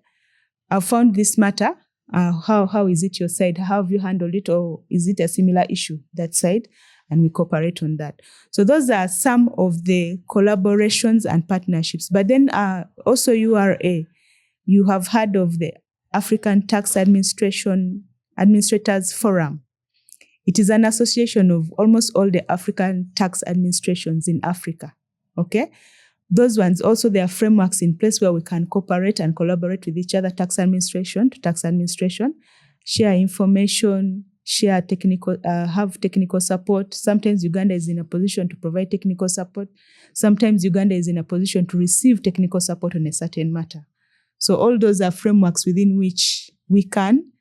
I've found this matter. How is it your side? How have you handled it? Or is it a similar issue that side? and we cooperate on that. So those are some of the collaborations and partnerships. But then also URA, you have heard of the African Tax Administrators Forum. It is an association of almost all the African tax administrations in Africa. Okay? Those ones also, there are frameworks in place where we can cooperate and collaborate with each other, tax administration to tax administration, share information, share technical, have technical support. Sometimes Uganda is in a position to provide technical support. Sometimes Uganda is in a position to receive technical support on a certain matter. So all those are frameworks within which we can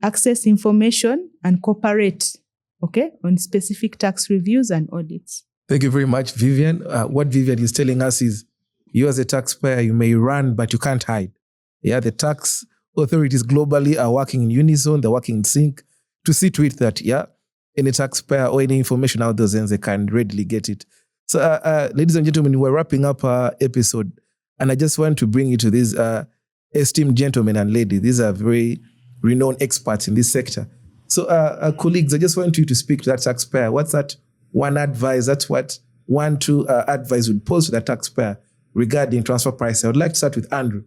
access information and cooperate, okay, on specific tax reviews and audits. Thank you very much, Vivian. What Vivian is telling us is, you as a taxpayer, you may run, but you can't hide. Yeah, the tax authorities globally are working in unison, they're working in sync to see to it that, yeah, any taxpayer or any information out there, they can readily get it. So, ladies and gentlemen, we're wrapping up our episode, and I just want to bring you to these esteemed gentlemen and ladies. These are very renowned experts in this sector. So, colleagues, I just want you to speak to that taxpayer. What's that one advice? That's what 1-2 advice would pose to the taxpayer regarding transfer pricing. I would like to start with Andrew.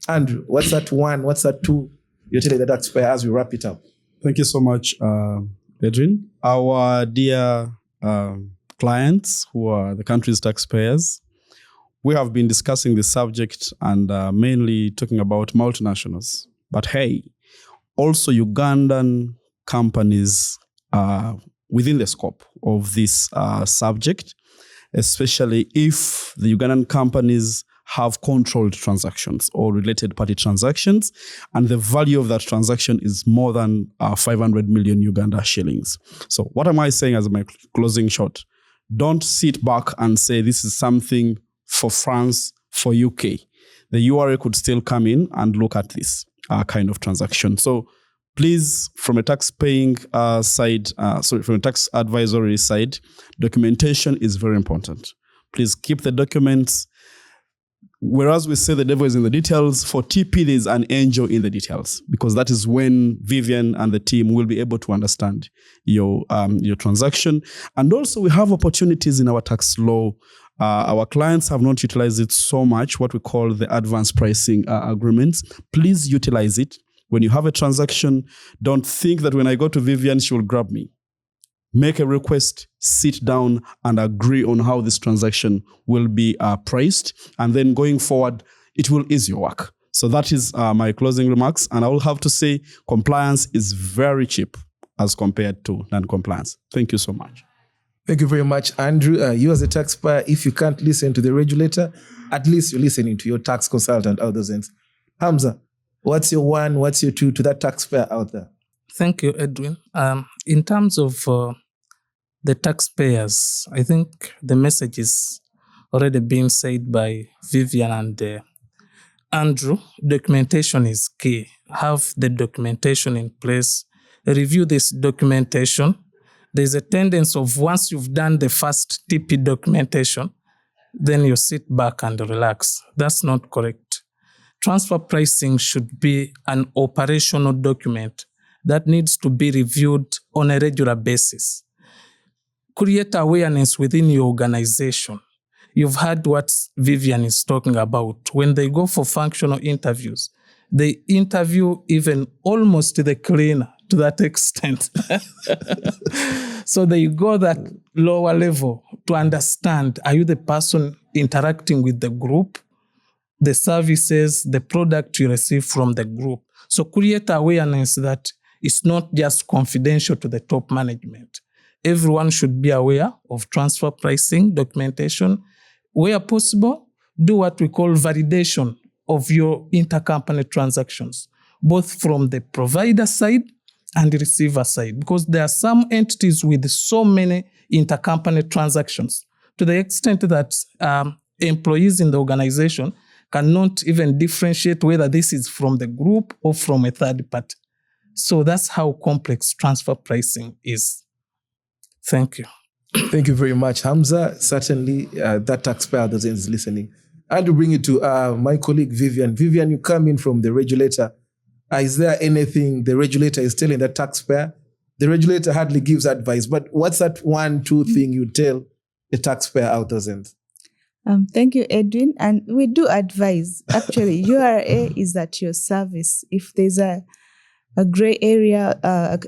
Andrew, what's that one? What's that two you're telling the taxpayer as we wrap it up? Thank you so much, Edwin. Our dear clients who are the country's taxpayers, we have been discussing this subject and mainly talking about multinationals. But hey, also Ugandan companies are within the scope of this subject, especially if the Ugandan companies have controlled transactions or related party transactions, and the value of that transaction is more than 500 million Uganda shillings. So what am I saying as my closing shot? Don't sit back and say this is something for France, for UK. The URA could still come in and look at this kind of transaction. So please, from a tax-paying side, from a tax advisory side, documentation is very important. Please keep the documents. Whereas we say the devil is in the details, for TP there is an angel in the details, because that is when Vivian and the team will be able to understand your transaction. And also we have opportunities in our tax law. Our clients have not utilized it so much, what we call the advanced pricing agreements. Please utilize it. When you have a transaction, don't think that when I go to Vivian, she will grab me. Make a request, sit down and agree on how this transaction will be priced. And then going forward, it will ease your work. So that is my closing remarks. And I will have to say compliance is very cheap as compared to non-compliance. Thank you so much. Thank you very much, Andrew. You as a taxpayer, if you can't listen to the regulator, at least you're listening to your tax consultant out those ends. Hamza, what's your one, what's your two to that taxpayer out there? Thank you, Edwin. In terms of the taxpayers, I think the message is already being said by Vivian and Andrew. Documentation is key. Have the documentation in place. Review this documentation. There's a tendency of once you've done the first TP documentation, then you sit back and relax. That's not correct. Transfer pricing should be an operational document that needs to be reviewed on a regular basis. Create awareness within your organization. You've heard what Vivian is talking about. When they go for functional interviews, they interview even almost the cleaner to that extent. So they go that lower level to understand, are you the person interacting with the group, the services, the product you receive from the group? So create awareness that it's not just confidential to the top management. Everyone should be aware of transfer pricing documentation. Where possible, do what we call validation of your intercompany transactions, both from the provider side and the receiver side, because there are some entities with so many intercompany transactions to the extent that employees in the organization cannot even differentiate whether this is from the group or from a third party. So that's how complex transfer pricing is. Thank you. Thank you very much, Hamza. Certainly, that taxpayer that is listening. And to bring it to my colleague, Vivian. Vivian, you come in from the regulator. Is there anything the regulator is telling the taxpayer the regulator hardly gives advice, but what's that 1-2 thing you tell a taxpayer out there? Thank you, Edwin. And we do advise. Actually, URA is at your service. If there's a gray area,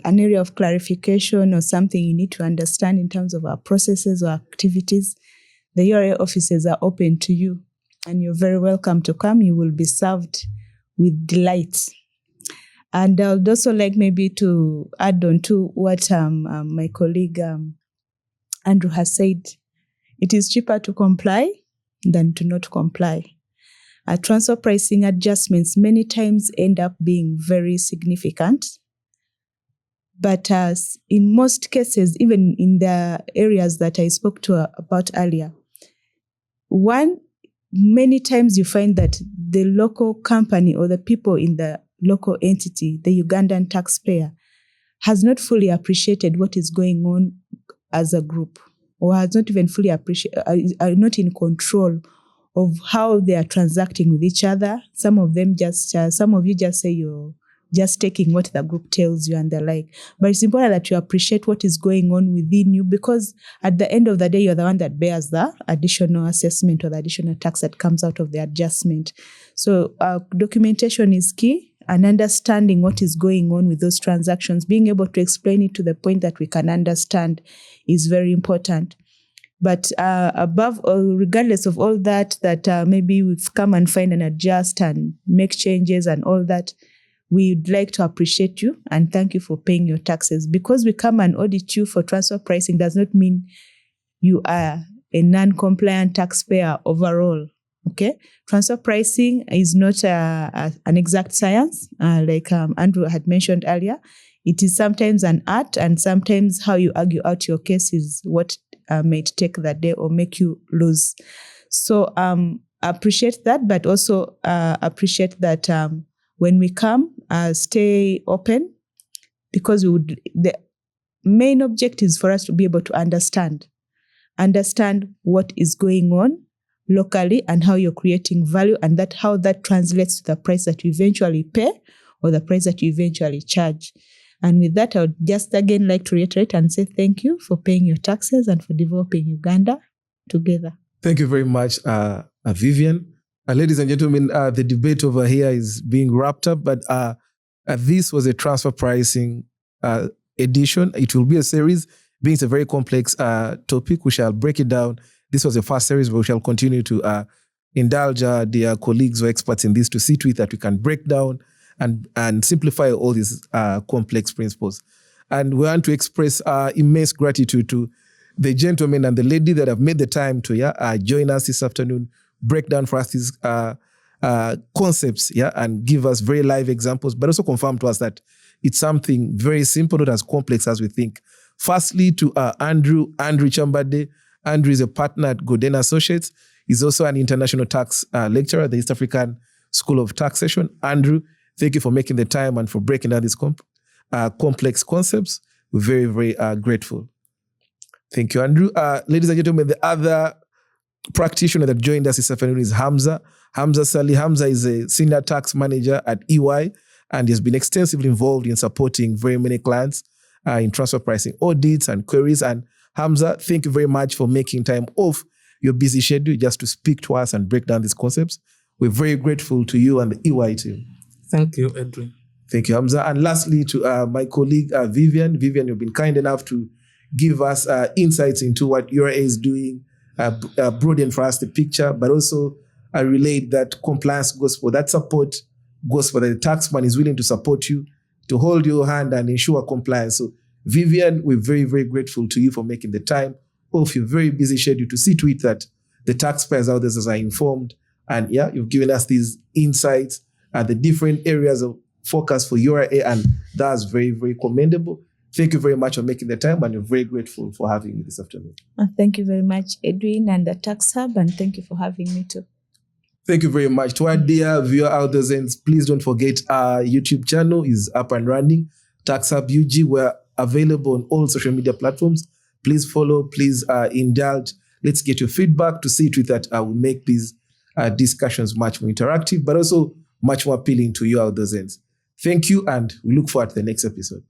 an area of clarification or something you need to understand in terms of our processes or activities, the URA offices are open to you and you're very welcome to come. You will be served with delight. And I would also like maybe to add on to what my colleague Andrew has said. It is cheaper to comply than to not comply. Transfer pricing adjustments many times end up being very significant. But in most cases, even in the areas that I spoke to about earlier, many times you find that the local company or the people in the local entity, the Ugandan taxpayer, has not fully appreciated what is going on as a group, or has not even fully are not in control of how they are transacting with each other. Some of you just say you're just taking what the group tells you and the like. But it's important that you appreciate what is going on within you, because at the end of the day, you're the one that bears the additional assessment or the additional tax that comes out of the adjustment. So documentation is key, and understanding what is going on with those transactions, being able to explain it to the point that we can understand is very important. But above all, regardless of all that maybe we've come and find and adjust and make changes and all that, we'd like to appreciate you and thank you for paying your taxes. Because we come and audit you for transfer pricing does not mean you are a non-compliant taxpayer overall. Okay, transfer pricing is not an exact science, like Andrew had mentioned earlier. It is sometimes an art, and sometimes how you argue out your case is what might take that day or make you lose. So appreciate that, but also appreciate that when we come, stay open, because the main objective is for us to be able to understand what is going on locally and how you're creating value, and how that translates to the price that you eventually pay or the price that you eventually charge. And with that, I would just again like to reiterate and say thank you for paying your taxes and for developing Uganda together. Thank you very much, Vivian. Ladies and gentlemen, the debate over here is being wrapped up, but this was a transfer pricing edition. It will be a series, being it's a very complex topic. We shall break it down. This was the first series, but we shall continue to indulge their colleagues or experts in this to see to it that we can break down and simplify all these complex principles. And we want to express immense gratitude to the gentlemen and the lady that have made the time to join us this afternoon, break down for us these concepts, and give us very live examples, but also confirm to us that it's something very simple, not as complex as we think. Firstly, to Andrew Chambade. Andrew is a partner at Godin Associates. He's also an international tax lecturer at the East African School of Taxation. Andrew, thank you for making the time and for breaking down these complex concepts. We're very, very grateful. Thank you, Andrew. Ladies and gentlemen, the other practitioner that joined us this afternoon is Hamza. Hamza Sali. Hamza is a senior tax manager at EY and has been extensively involved in supporting very many clients in transfer pricing audits and queries. And Hamza, thank you very much for making time off your busy schedule just to speak to us and break down these concepts. We're very grateful to you and the EY team. Thank you, Edwin. Thank you, Hamza. And lastly, to my colleague, Vivian. Vivian, you've been kind enough to give us insights into what URA is doing, broaden for us the picture, but also relate that compliance goes for that support, goes for the taxman is willing to support you, to hold your hand and ensure compliance. So Vivian, we're very, very grateful to you for making the time off your very busy schedule to see to it that the taxpayers out there are informed. And you've given us these insights at the different areas of focus for URA, and that's very, very commendable. Thank you very much for making the time, and we're very grateful for having me this afternoon. Thank you very much, Edwin and the Tax Hub, and thank you for having me too. Thank you very much. To our dear viewer out there, please don't forget our YouTube channel is up and running. Tax Hub UG, we're available on all social media platforms. Please follow, please indulge. Let's get your feedback to see to it that we make these discussions much more interactive, but also much more appealing to you out there. Thank you, and we look forward to the next episode.